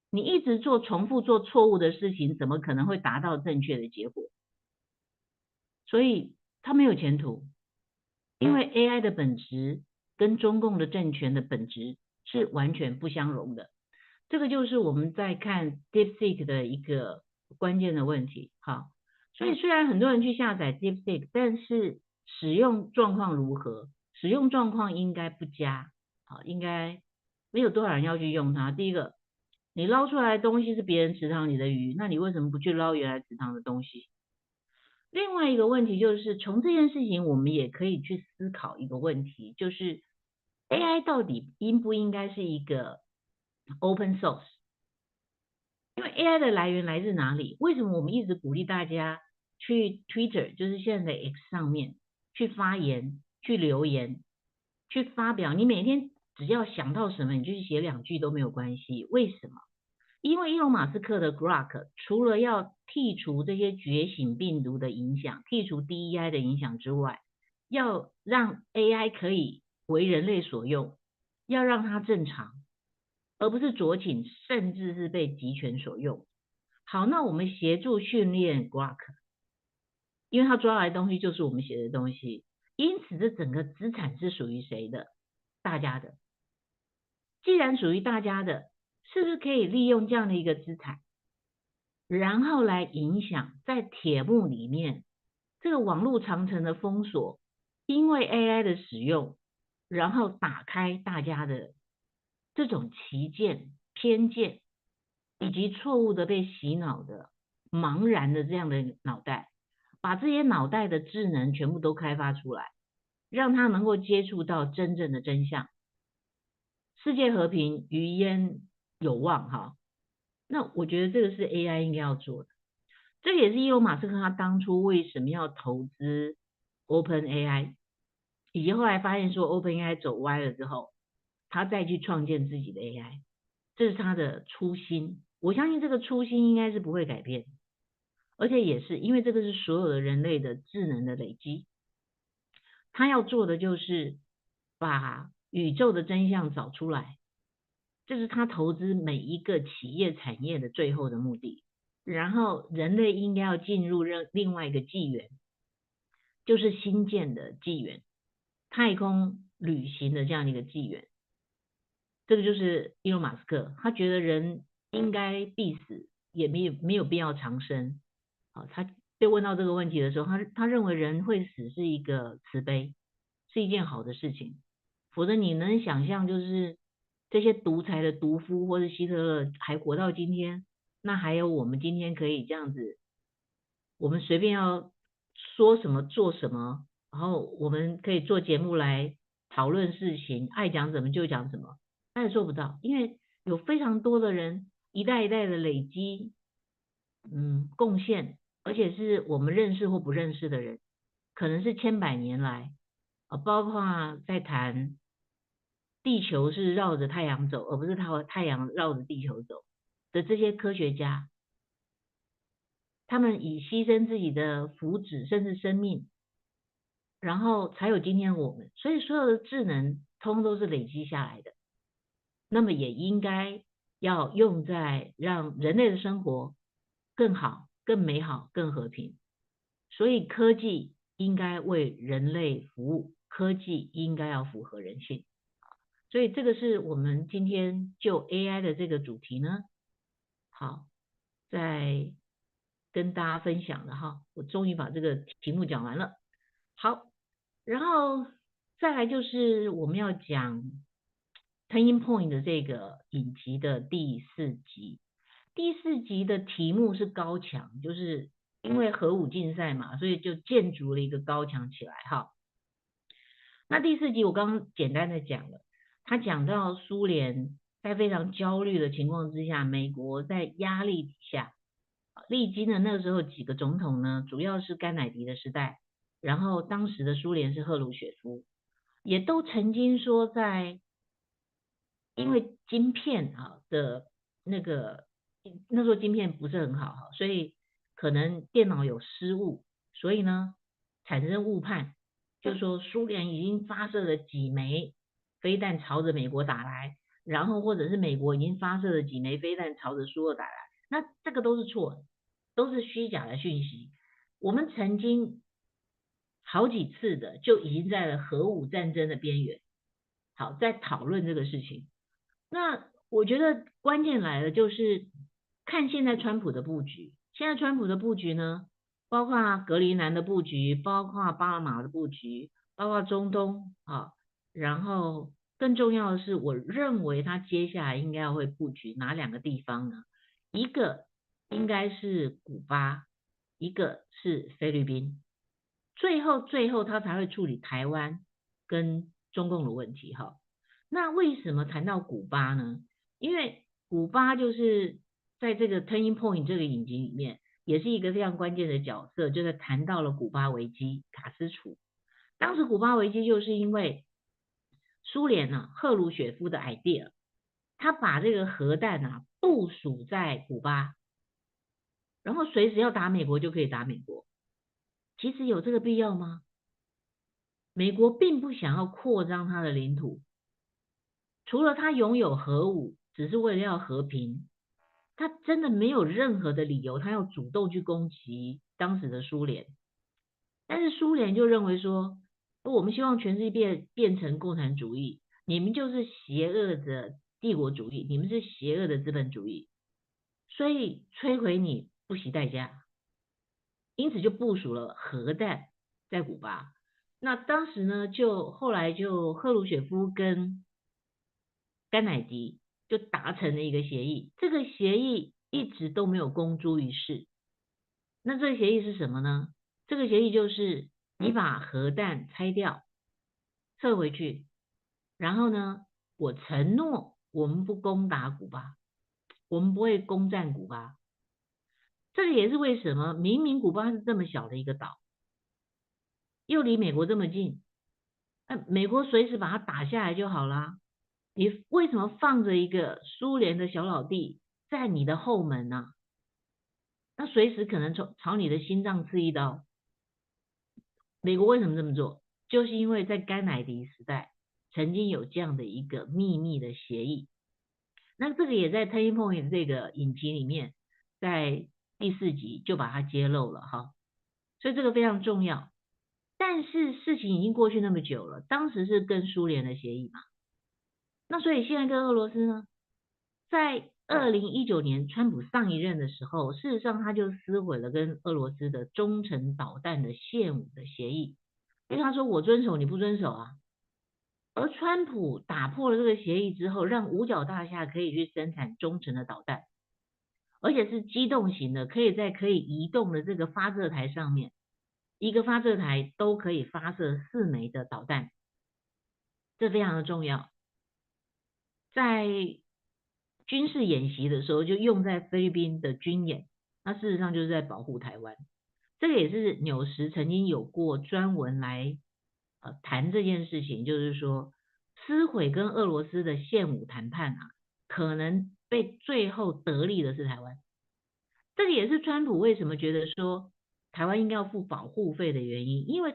你一直重复做错误的事情，怎么可能会达到正确的结果？所以它没有前途，因为 AI 的本质跟中共的政权的本质是完全不相容的。这个就是我们在看 DeepSeek 的一个关键的问题。好，所以虽然很多人去下载 DeepSeek，但是使用状况如何？使用状况应该不佳，好，应该没有多少人要去用它。第一个，你捞出来的东西是别人池塘里的鱼，那你为什么不去捞原来池塘的东西？另外一个问题就是，从这件事情我们也可以去思考一个问题，就是 AI 到底应不应该是一个 open source？因为 AI 的来源来自哪里？为什么我们一直鼓励大家去 Twitter，就是现在的 X 上面去发言、去留言、去发表？你每天只要想到什么，你就去写2句都没有关系。为什么？因为伊隆马斯克的 Grok 除了要剔除这些觉醒病毒的影响，剔除 DEI 的影响之外，要让 AI 可以为人类所用，要让它正常，而不是酌情，甚至是被集权所用。好，那我们协助训练 Grok，因为他抓来的东西就是我们写的东西，因此这整个资产是属于谁的？大家的。既然属于大家的，是不是可以利用这样的一个资产，然后来影响在铁幕里面这个网络长城的封锁，因为 AI 的使用，然后打开大家的这种歧见、偏见，以及错误的被洗脑的、茫然的这样的脑袋，把这些脑袋的智能全部都开发出来，让他能够接触到真正的真相，世界和平于焉有望哈。那我觉得这个是 AI 应该要做的。这也是伊隆马斯克他当初为什么要投资 OpenAI， 以及后来发现说 OpenAI 走歪了之后，他再去创建自己的 AI， 这是他的初心。我相信这个初心应该是不会改变，而且也是因为这个是所有的人类的智能的累积，他要做的就是把宇宙的真相找出来，这是他投资每一个企业产业的最后的目的。然后人类应该要进入另外一个纪元，就是新建的纪元，太空旅行的这样的一个纪元。这个就是伊隆马斯克，他觉得人应该必死，也没有必要长生。好，他被问到这个问题的时候，他认为人会死是一个慈悲，是一件好的事情。否则你能想象，就是这些独裁的毒夫或是希特勒还活到今天，那还有我们今天可以这样子，我们随便要说什么做什么，然后我们可以做节目来讨论事情，爱讲什么就讲什么，他也做不到，因为有非常多的人一代一代的累积，贡献，而且是我们认识或不认识的人，可能是千百年来，包括在谈地球是绕着太阳走，而不是太阳绕着地球走的这些科学家，他们以牺牲自己的福祉甚至生命，然后才有今天我们。所以所有的智能通都是累积下来的，那么也应该要用在让人类的生活更好、更美好、更和平。所以科技应该为人类服务，科技应该要符合人性。所以这个是我们今天就 AI 的这个主题呢，好，在跟大家分享了哈，我终于把这个题目讲完了。好，然后再来就是我们要讲 Turning Point 的这个影集的第四集。第四集的题目是高墙，就是因为核武竞赛嘛，所以就建筑了一个高墙起来哈。那第四集我刚刚简单的讲了，他讲到苏联在非常焦虑的情况之下，美国在压力底下，历经了那个时候几个总统呢，主要是甘乃迪的时代，然后当时的苏联是赫鲁雪夫，也都曾经说在因为晶片的那个那时候晶片不是很好哈，所以可能电脑有失误，所以呢产生误判，就说苏联已经发射了几枚飞弹朝着美国打来，然后或者是美国已经发射了几枚飞弹朝着苏俄打来，那这个都是错的，都是虚假的讯息。我们曾经好几次的就已经在了核武战争的边缘，好在讨论这个事情。那我觉得关键来了，就是看现在川普的布局。现在川普的布局呢，包括格陵兰的布局，包括巴拿马的布局，包括中东啊，然后更重要的是，我认为他接下来应该会布局哪两个地方呢？一个应该是古巴，一个是菲律宾，最后他才会处理台湾跟中共的问题哈。那为什么谈到古巴呢？因为古巴就是在这个 Turning Point 这个影集里面，也是一个非常关键的角色，就是谈到了古巴危机，卡斯楚。当时古巴危机就是因为苏联赫鲁雪夫的 idea，他把这个核弹部署在古巴，然后随时要打美国就可以打美国。其实有这个必要吗？美国并不想要扩张它的领土，除了它拥有核武，只是为了要和平，它真的没有任何的理由，它要主动去攻击当时的苏联。但是苏联就认为说，我们希望全世界变成共产主义，你们就是邪恶的帝国主义，你们是邪恶的资本主义，所以摧毁你不惜代价，因此就部署了核弹在古巴。那当时呢，后来就赫鲁雪夫跟甘乃迪就达成了一个协议，这个协议一直都没有公诸于世。那这个协议是什么呢？这个协议就是你把核弹拆掉，撤回去，然后呢，我承诺我们不攻打古巴，我们不会攻占古巴。这个也是为什么明明古巴是这么小的一个岛，又离美国这么近，美国随时把它打下来就好啦。你为什么放着一个苏联的小老弟在你的后门呢、那随时可能朝你的心脏刺一刀。美国为什么这么做？就是因为在甘乃迪时代曾经有这样的一个秘密的协议。那这个也在《Turning Point》这个影集里面，在第4集就把它揭露了哈。所以这个非常重要。但是事情已经过去那么久了，当时是跟苏联的协议嘛。那所以现在跟俄罗斯呢，在2019年川普上一任的时候，事实上他就撕毁了跟俄罗斯的中程导弹的现武的协议，因为他说我遵守你不遵守啊。而川普打破了这个协议之后，让五角大厦可以去生产中程的导弹，而且是机动型的，可以在可以移动的这个发射台上面，一个发射台都可以发射4枚的导弹，这非常的重要。在军事演习的时候，就用在菲律宾的军演，那事实上就是在保护台湾。这个也是纽时曾经有过专文来谈这件事情，就是说撕毁跟俄罗斯的现武谈判啊，可能被最后得利的是台湾。这个也是川普为什么觉得说台湾应该要付保护费的原因，因为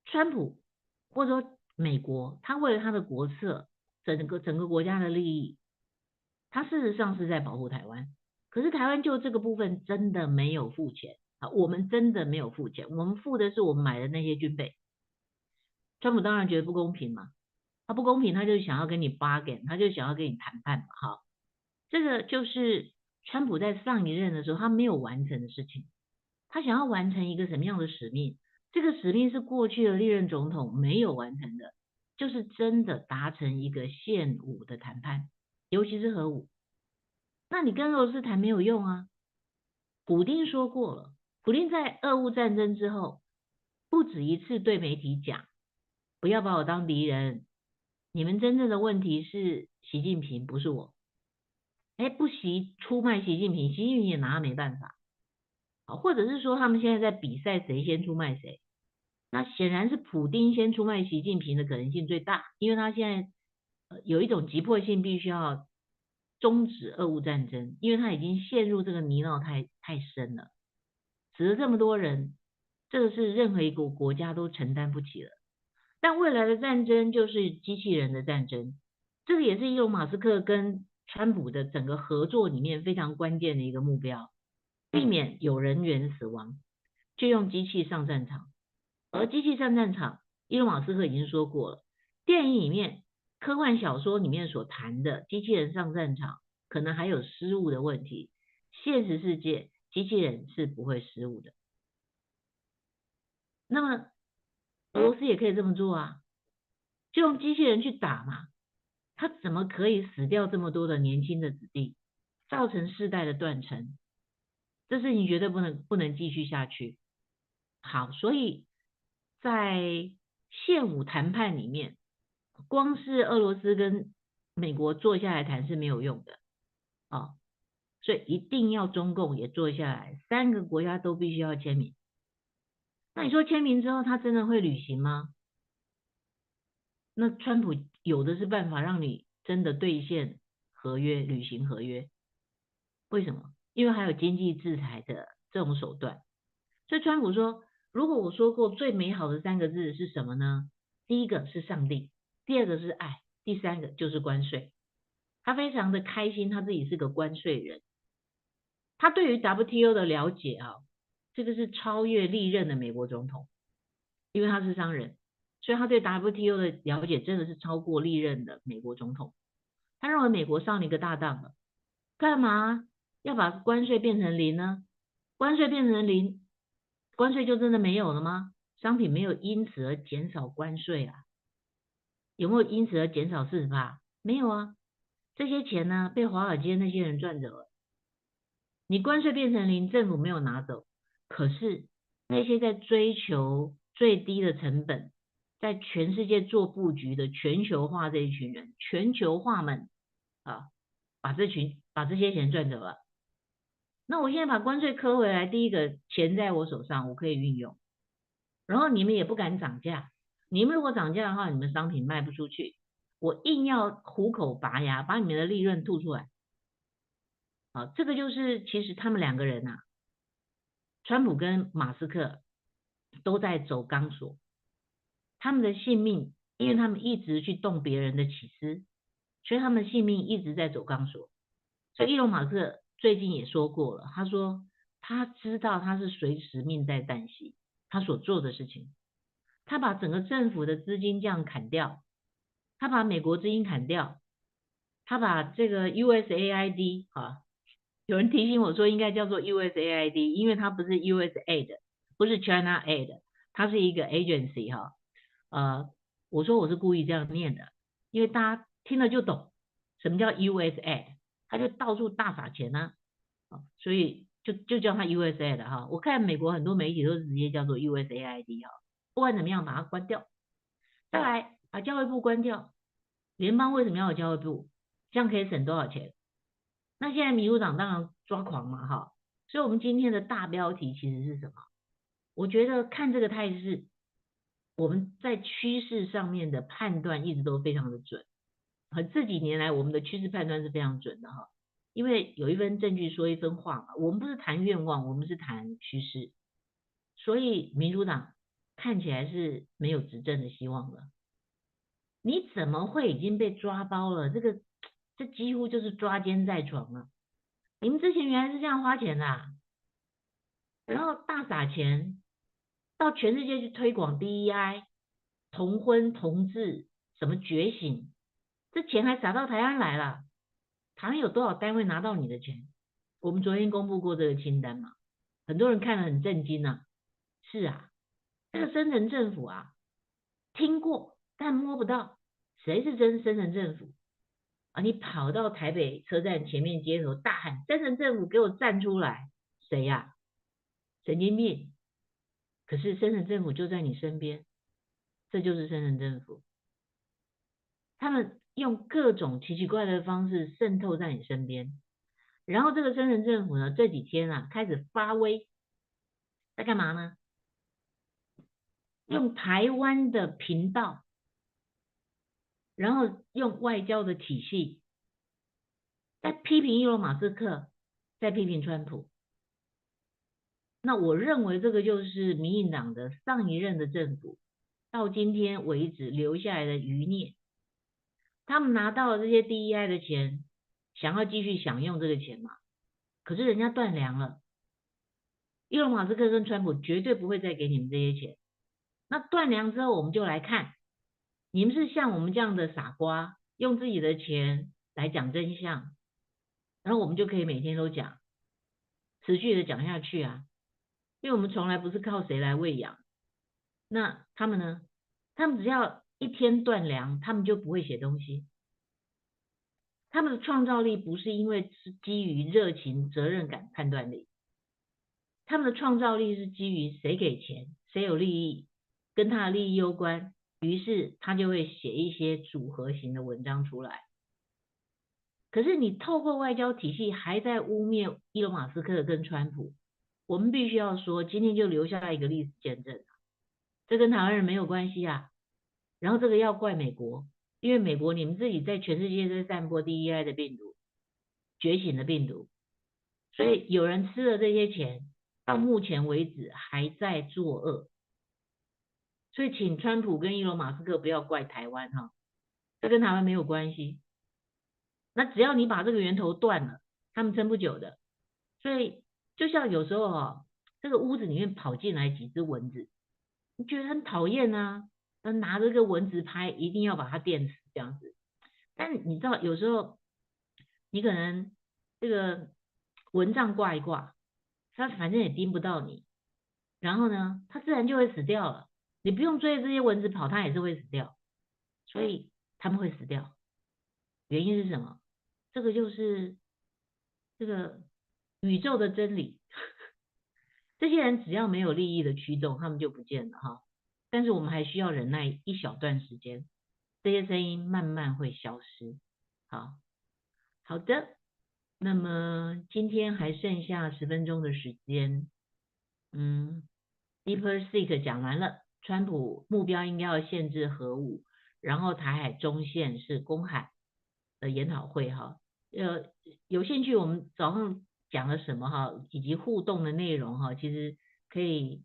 川普或者说美国，他为了他的国策，整个国家的利益，他事实上是在保护台湾。可是台湾就这个部分真的没有付钱啊，我们真的没有付钱，我们付的是我们买的那些军备。川普当然觉得不公平嘛，他不公平，他就想要跟你 bargain，他就想要跟你谈判嘛，哈。这个就是川普在上一任的时候他没有完成的事情，他想要完成一个什么样的使命？这个使命是过去的历任总统没有完成的，就是真的达成一个现武的谈判，尤其是核武。那你跟俄罗斯谈没有用啊。普丁说过了，普丁在俄乌战争之后，不止一次对媒体讲，不要把我当敌人，你们真正的问题是习近平，不是我。不惜出卖习近平，习近平也拿他没办法。或者是说他们现在在比赛谁先出卖谁，那显然是普丁先出卖习近平的可能性最大，因为他现在有一种急迫性，必须要终止俄乌战争，因为他已经陷入这个泥淖太深了，死了这么多人，这个是任何一个国家都承担不起了。但未来的战争就是机器人的战争，这个也是伊隆马斯克跟川普的整个合作里面非常关键的一个目标，避免有人员死亡，就用机器上战场。而机器上战场，伊隆马斯克已经说过了，电影里面、科幻小说里面所谈的机器人上战场，可能还有失误的问题。现实世界，机器人是不会失误的。那么俄罗斯也可以这么做啊，就用机器人去打嘛。他怎么可以死掉这么多的年轻的子弟，造成世代的断层？这事情绝对不能继续下去。好，所以在现武谈判里面，光是俄罗斯跟美国坐下来谈是没有用的啊，所以一定要中共也坐下来，3个国家都必须要签名。那你说签名之后，他真的会履行吗？那川普有的是办法让你真的兑现合约、履行合约。为什么？因为还有经济制裁的这种手段。所以川普说，如果我说过最美好的3个字是什么呢？第一个是上帝，第二个是爱，第三个就是关税。他非常的开心，他自己是个关税人。他对于 WTO 的了解啊，这个是超越历任的美国总统，因为他是商人，所以他对 WTO 的了解真的是超过历任的美国总统。他认为美国上了一个大当了，干嘛要把关税变成零呢？关税变成零，关税就真的没有了吗？商品没有因此而减少关税啊？有没有因此而减少40%？没有啊，这些钱呢被华尔街那些人赚走了。你关税变成零，政府没有拿走，可是那些在追求最低的成本，在全世界做布局的全球化这一群人，全球化们啊，把这些钱赚走了。那我现在把关税磕回来，第一个钱在我手上，我可以运用，然后你们也不敢涨价，你们如果涨价的话，你们商品卖不出去，我硬要虎口拔牙，把你们的利润吐出来。啊，这个就是其实他们2个人啊，川普跟马斯克都在走钢索，他们的性命，因为他们一直去动别人的起司，所以他们的性命一直在走钢索。所以伊隆马斯克最近也说过了，他说他知道他是随时命在旦夕，他所做的事情，他把整个政府的资金这样砍掉，他把美国资金砍掉，他把这个 USAID 啊，有人提醒我说应该叫做 USAID，因为它不是 USAID，不是 China Aid，它是一个 agency 哈。我说我是故意这样念的，因为大家听了就懂什么叫 USAID，他就到处大撒钱呢、所以就叫它 USAID 哈。我看美国很多媒体都是直接叫做 USAID 哈，不管怎么样把它关掉，再来把教育部关掉。联邦为什么要有教育部？这样可以省多少钱？那现在民主党当然抓狂嘛，哈，所以我们今天的大标题其实是什么？我觉得看这个态势，我们在趋势上面的判断一直都非常的准，这几年来我们的趋势判断是非常准的哈，因为有一分证据说一分话嘛，我们不是谈愿望，我们是谈趋势，所以民主党看起来是没有执政的希望了。你怎么会已经被抓包了？这几乎就是抓奸在床了。你们之前原来是这样花钱的啊，然后大撒钱到全世界去推广 DEI、同婚、同志，什么觉醒，这钱还撒到台湾来了。台湾有多少单位拿到你的钱？我们昨天公布过这个清单嘛，很多人看了很震惊啊。是啊，这个深层政府啊，听过但摸不到，谁是真深层政府？啊，你跑到台北车站前面街头大喊“深层政府给我站出来”，谁呀、神经病！可是深层政府就在你身边，这就是深层政府。他们用各种奇奇怪怪的方式渗透在你身边，然后这个深层政府呢，这几天啊开始发威，在干嘛呢？用台湾的频道，然后用外交的体系，在批评伊隆马斯克，在批评川普。那我认为这个就是民进党的上一任的政府到今天为止留下来的余孽。他们拿到了这些 DEI 的钱，想要继续享用这个钱嘛？可是人家断粮了，伊隆马斯克跟川普绝对不会再给你们这些钱。那断粮之后，我们就来看，你们是像我们这样的傻瓜，用自己的钱来讲真相，然后我们就可以每天都讲，持续的讲下去啊。因为我们从来不是靠谁来喂养。那他们呢？他们只要一天断粮，他们就不会写东西。他们的创造力不是因为是基于热情、责任感、判断力，他们的创造力是基于谁给钱，谁有利益，跟他的利益攸关，于是他就会写一些组合型的文章出来。可是你透过外交体系还在污蔑伊隆马斯克跟川普，我们必须要说，今天就留下一个历史见证，这跟台湾人没有关系啊。然后这个要怪美国，因为美国你们自己在全世界在散播 DEI 的病毒，觉醒的病毒，所以有人吃了这些钱，到目前为止还在作恶。所以请川普跟伊隆马斯克不要怪台湾哈，这跟台湾没有关系。那只要你把这个源头断了，他们撑不久的。所以就像有时候这个屋子里面跑进来几只蚊子，你觉得很讨厌啊，拿着个蚊子拍，一定要把它电死这样子。但你知道有时候你可能这个蚊帐挂一挂，它反正也叮不到你，然后呢，它自然就会死掉了。你不用追着这些蚊子跑，它也是会死掉。所以他们会死掉，原因是什么？这个就是这个宇宙的真理。这些人只要没有利益的驱动，他们就不见了哈。但是我们还需要忍耐一小段时间，这些声音慢慢会消失。好，好的。那么今天还剩下10分钟的时间，DeepSeek 讲完了，川普目标应该要限制核武，然后台海中线是公海的研讨会哈，呃，有兴趣我们早上讲了什么哈，以及互动的内容哈，其实可以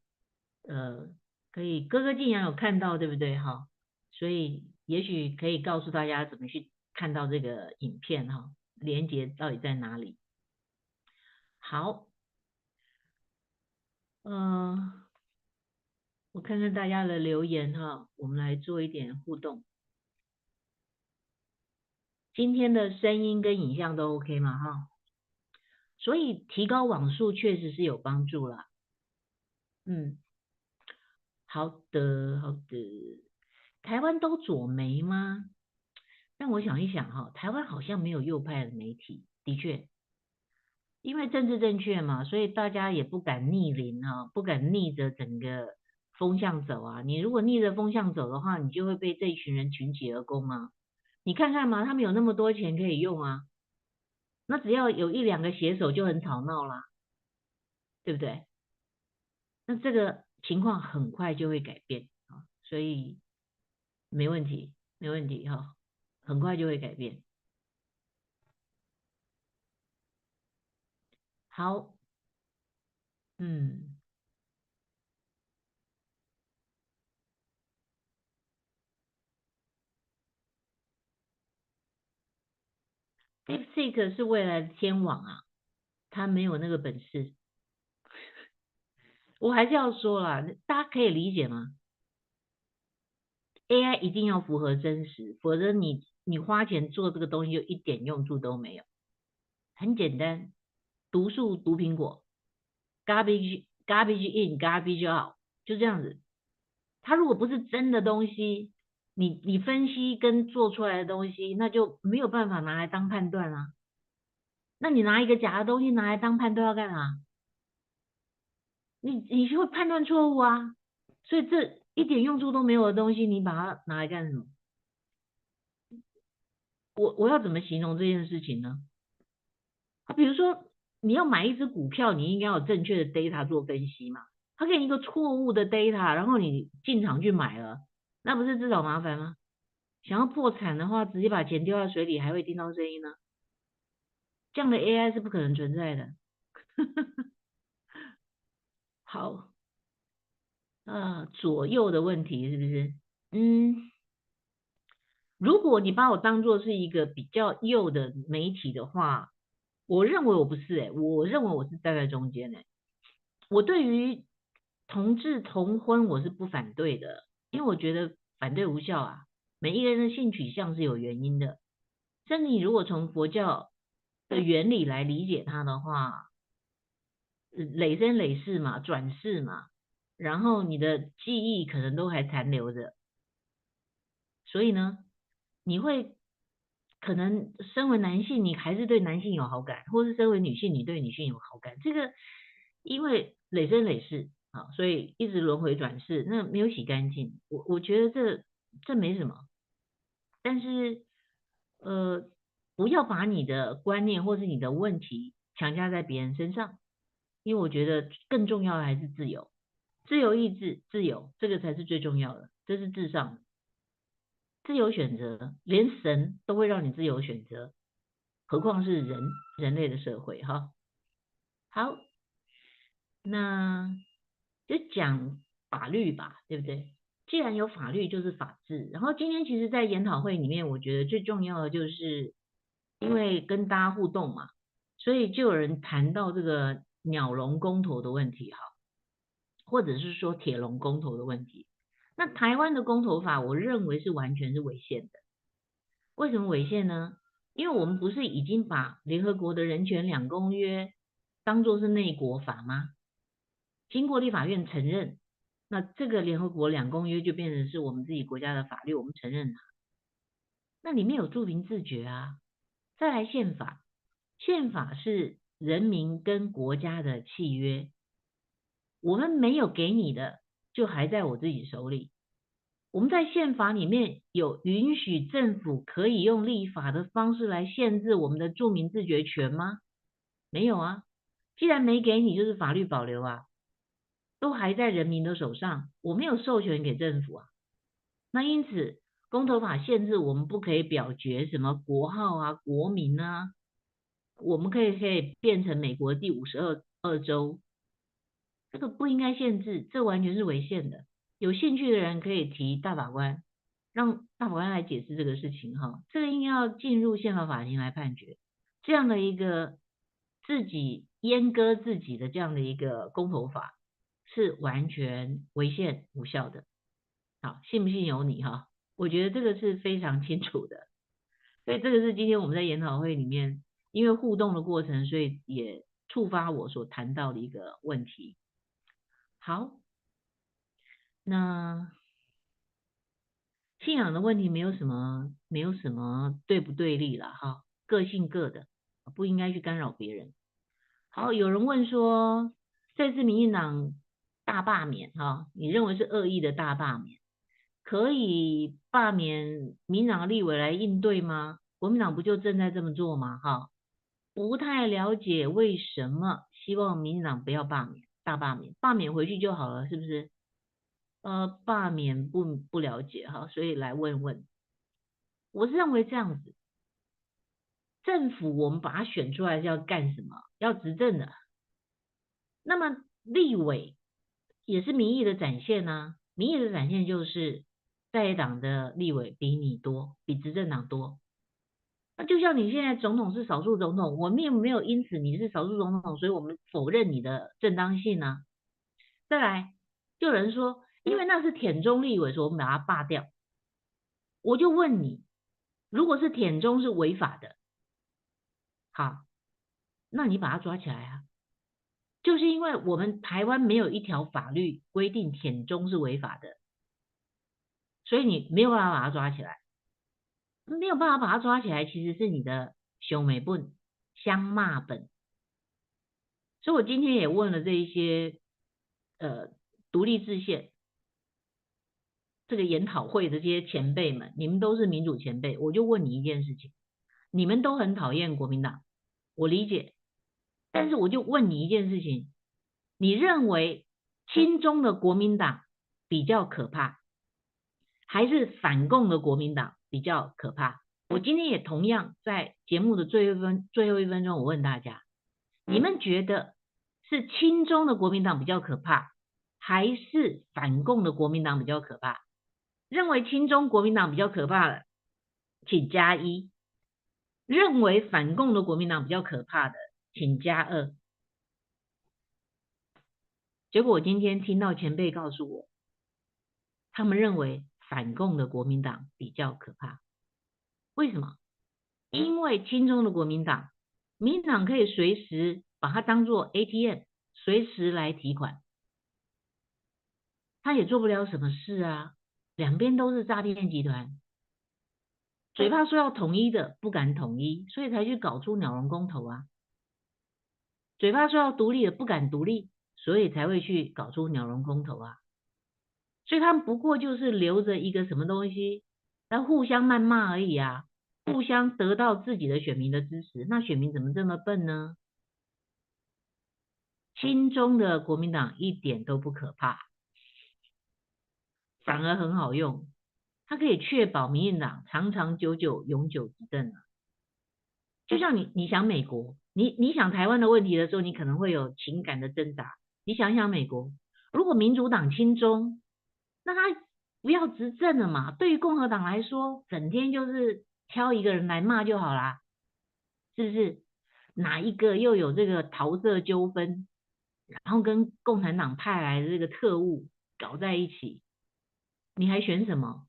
呃可以哥哥竟然有看到对不对哈？所以也许可以告诉大家怎么去看到这个影片哈，连接到底在哪里？好，我看看大家的留言哈，我们来做一点互动。今天的声音跟影像都 OK 吗？哈，所以提高网速确实是有帮助啦。嗯，好的，好的。台湾都左媒吗？让我想一想哈，台湾好像没有右派的媒体，的确，因为政治正确嘛，所以大家也不敢逆鳞啊，不敢逆着整个风向走啊。你如果逆着风向走的话，你就会被这一群人群起而攻啊。你看看嘛，他们有那么多钱可以用啊，那只要有一两个写手就很吵闹啦，对不对？那这个情况很快就会改变啊，所以没问题，没问题哈，很快就会改变。好，嗯，DeepSeek 是未来的天网啊，他没有那个本事。我还是要说啦，大家可以理解吗？AI 一定要符合真实，否则你花钱做这个东西就一点用处都没有。很简单，毒树毒苹果，garbage in garbage out，就这样子。它如果不是真的东西，你分析跟做出来的东西，那就没有办法拿来当判断啊。那你拿一个假的东西拿来当判断要干嘛？你就会判断错误啊。所以这一点用处都没有的东西，你把它拿来干什么？我要怎么形容这件事情呢？比如说你要买一只股票，你应该有正确的 data 做分析嘛。他给你一个错误的 data，然后你进场去买了，那不是自找麻烦吗？想要破产的话，直接把钱丢到水里，还会听到声音呢？这样的 AI 是不可能存在的。好，左右的问题是不是？嗯，如果你把我当做是一个比较右的媒体的话，我认为我不是我认为我是站在中间我对于同志同婚我是不反对的，因为我觉得反对无效啊。每一个人的性取向是有原因的，甚至你如果从佛教的原理来理解它的话，累生累世嘛，转世嘛，然后你的记忆可能都还残留着，所以呢，你会可能身为男性，你还是对男性有好感，或是身为女性，你对女性有好感。这个因为累生累世啊，所以一直轮回转世，那没有洗干净。我觉得这没什么，但是呃，不要把你的观念或是你的问题强加在别人身上，因为我觉得更重要的还是自由。自由意志、自由，这个才是最重要的，这是至上的。自由选择，连神都会让你自由选择，何况是人类的社会哈。好，那就讲法律吧，对不对？既然有法律，就是法治。然后今天其实，在研讨会里面，我觉得最重要的就是，因为跟大家互动嘛，所以就有人谈到这个鸟笼公投的问题哈，或者是说铁笼公投的问题。那台湾的公投法，我认为是完全是违宪的。为什么违宪呢？因为我们不是已经把联合国的人权两公约当作是内国法吗？经过立法院承认，那这个联合国两公约就变成是我们自己国家的法律，我们承认它。那里面有著名自觉啊，再来宪法，宪法是人民跟国家的契约，我们没有给你的，就还在我自己手里。我们在宪法里面有允许政府可以用立法的方式来限制我们的著名自决权吗？没有啊，既然没给你，就是法律保留啊。都还在人民的手上，我没有授权给政府啊。那因此，公投法限制我们不可以表决什么国号啊、国民啊，我们可以变成美国第52州，这个不应该限制，这完全是违宪的。有兴趣的人可以提大法官，让大法官来解释这个事情哈。这个应该要进入宪法法庭来判决，这样的一个自己阉割自己的这样的一个公投法是完全违宪无效的。好，信不信由你哈。我觉得这个是非常清楚的，所以这个是今天我们在研讨会里面，因为互动的过程，所以也触发我所谈到的一个问题。好，那信仰的问题没有什么对不对立了哈，各信各的，不应该去干扰别人。好，有人问说，这次民进党大罢免哈，你认为是恶意的大罢免，可以罢免民党的立委来应对吗？国民党不就正在这么做吗？哈，不太了解为什么希望民进党不要罢免，大罢免，罢免回去就好了，是不是？罢免不了解哈，所以来问问。我是认为这样子，政府我们把它选出来是要干什么？要执政的。那么立委也是民意的展现啊，民意的展现就是在野党的立委比你多，比执政党多。那就像你现在总统是少数总统，我们也没有因此你是少数总统，所以我们否认你的正当性啊。再来，就有人说，因为那是舔中立委，所以我们把它罢掉。我就问你，如果是舔中是违法的，好，那你把他抓起来啊。就是因为我们台湾没有一条法律规定舔中是违法的，所以你没有办法把他抓起来，没有办法把他抓起来，其实是你的兄妹本相骂本。所以我今天也问了这一些独立制宪这个研讨会的这些前辈们，你们都是民主前辈，我就问你一件事情，你们都很讨厌国民党，我理解，但是我就问你一件事情，你认为亲中的国民党比较可怕，还是反共的国民党比较可怕？我今天也同样在节目的最后一分钟，我问大家，你们觉得是亲中的国民党比较可怕，还是反共的国民党比较可怕？认为亲中国民党比较可怕的，请加一；认为反共的国民党比较可怕的，请加2。结果我今天听到前辈告诉我，他们认为反共的国民党比较可怕。为什么？因为亲中的国民党，民党可以随时把它当做 ATM，随时来提款，他也做不了什么事啊。两边都是诈骗集团，嘴巴说要统一的不敢统一，所以才去搞出鸟笼公投啊。嘴巴说要独立的不敢独立，所以才会去搞出鸟笼公投啊。所以他们不过就是留着一个什么东西，来互相谩骂而已啊，互相得到自己的选民的支持。那选民怎么这么笨呢？亲中的国民党一点都不可怕，反而很好用，它可以确保民进党长长久久永久执政啊。就像你想美国，你想台湾的问题的时候，你可能会有情感的挣扎，你想想美国，如果民主党亲中，那他不要执政了嘛？对于共和党来说，整天就是挑一个人来骂就好啦，是不是？哪一个又有这个桃色纠纷，然后跟共产党派来的这个特务搞在一起，你还选什么？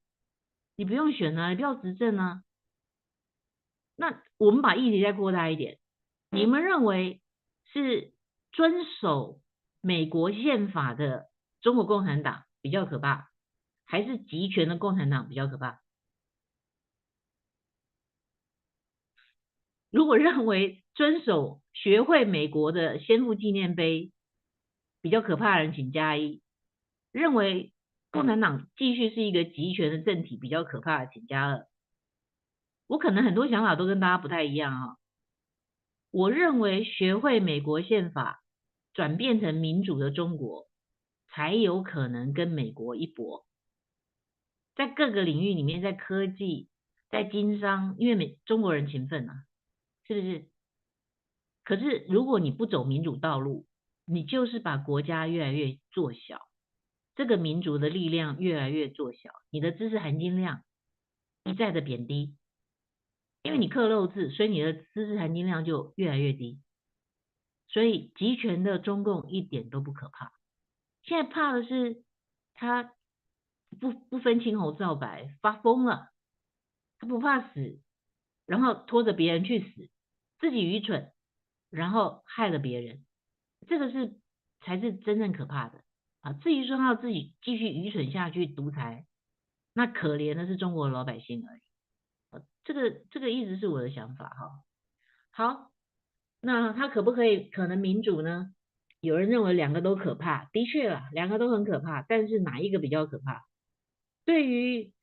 你不用选啊，你不要执政啊。那我们把议题再扩大一点，你们认为是遵守美国宪法的中国共产党比较可怕，还是集权的共产党比较可怕？如果认为遵守学会美国的先父纪念碑比较可怕的人，请加一；认为共产党继续是一个集权的政体比较可怕的，请加二。我可能很多想法都跟大家不太一样啊。我认为学会美国宪法，转变成民主的中国，才有可能跟美国一搏。在各个领域里面，在科技、在经商，因为中国人勤奋啊，是不是？可是如果你不走民主道路，你就是把国家越来越做小，这个民族的力量越来越做小，你的知识含金量一再的贬低，因为你刻漏字，所以你的知识含金量就越来越低。所以集权的中共一点都不可怕，现在怕的是他不分青红皂白，发疯了，他不怕死，然后拖着别人去死，自己愚蠢，然后害了别人，这个才是真正可怕的啊！至于说他自己继续愚蠢下去独裁，那可怜的是中国老百姓而已。这个一直是我的想法哈。好，那他可能民主呢？有人认为两个都可怕，的确啦，两个都很可怕，但是哪一个比较可怕？对于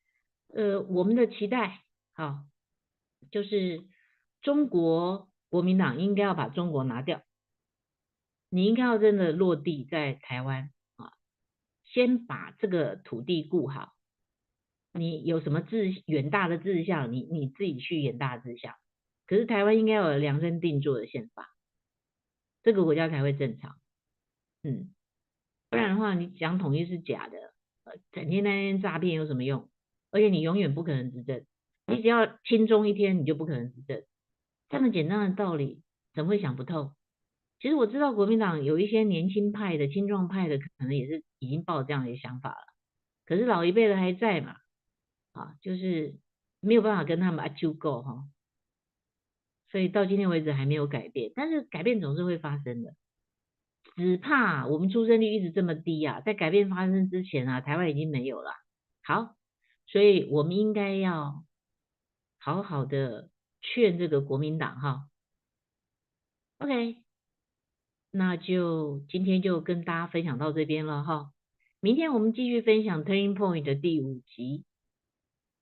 我们的期待，好，就是中国国民党应该要把中国拿掉，你应该要真的落地在台湾啊，先把这个土地顾好。你有什么远大的志向，你自己去远大志向。可是台湾应该有量身定做的宪法，这个国家才会正常。嗯，不然的话，你讲统一是假的，整天那边诈骗有什么用？而且你永远不可能执政，你只要亲中一天，你就不可能执政。这么简单的道理，怎么会想不透？其实我知道国民党有一些年轻派的、青壮派的，可能也是已经抱这样的想法了。可是老一辈的还在嘛，啊，就是没有办法跟他们就够哈，所以到今天为止还没有改变。但是改变总是会发生的，只怕我们出生率一直这么低啊，在改变发生之前啊，台湾已经没有了。好，所以我们应该要好好的劝这个国民党哈。OK，那就今天就跟大家分享到这边了哈。明天我们继续分享《Turning Point》的第5集。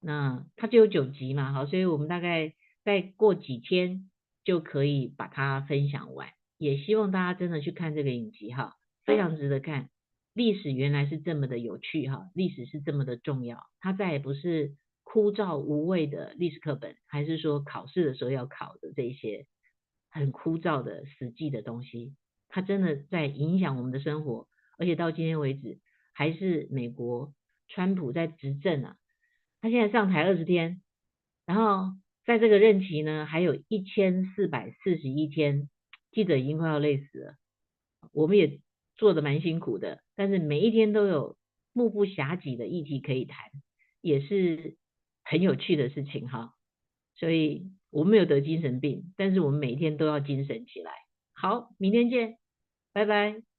那它就有9集嘛，好，所以我们大概再过几天就可以把它分享完。也希望大家真的去看这个影集哈，非常值得看。历史原来是这么的有趣哈，历史是这么的重要，它再也不是枯燥无味的历史课本，还是说考试的时候要考的这些很枯燥的死记的东西，它真的在影响我们的生活，而且到今天为止还是美国川普在执政啊。他现在上台20天，然后在这个任期呢，还有1441天，记者已经快要累死了。我们也做的蛮辛苦的，但是每一天都有目不暇给的议题可以谈，也是很有趣的事情哈。所以我没有得精神病，但是我们每一天都要精神起来。好，明天见，拜拜。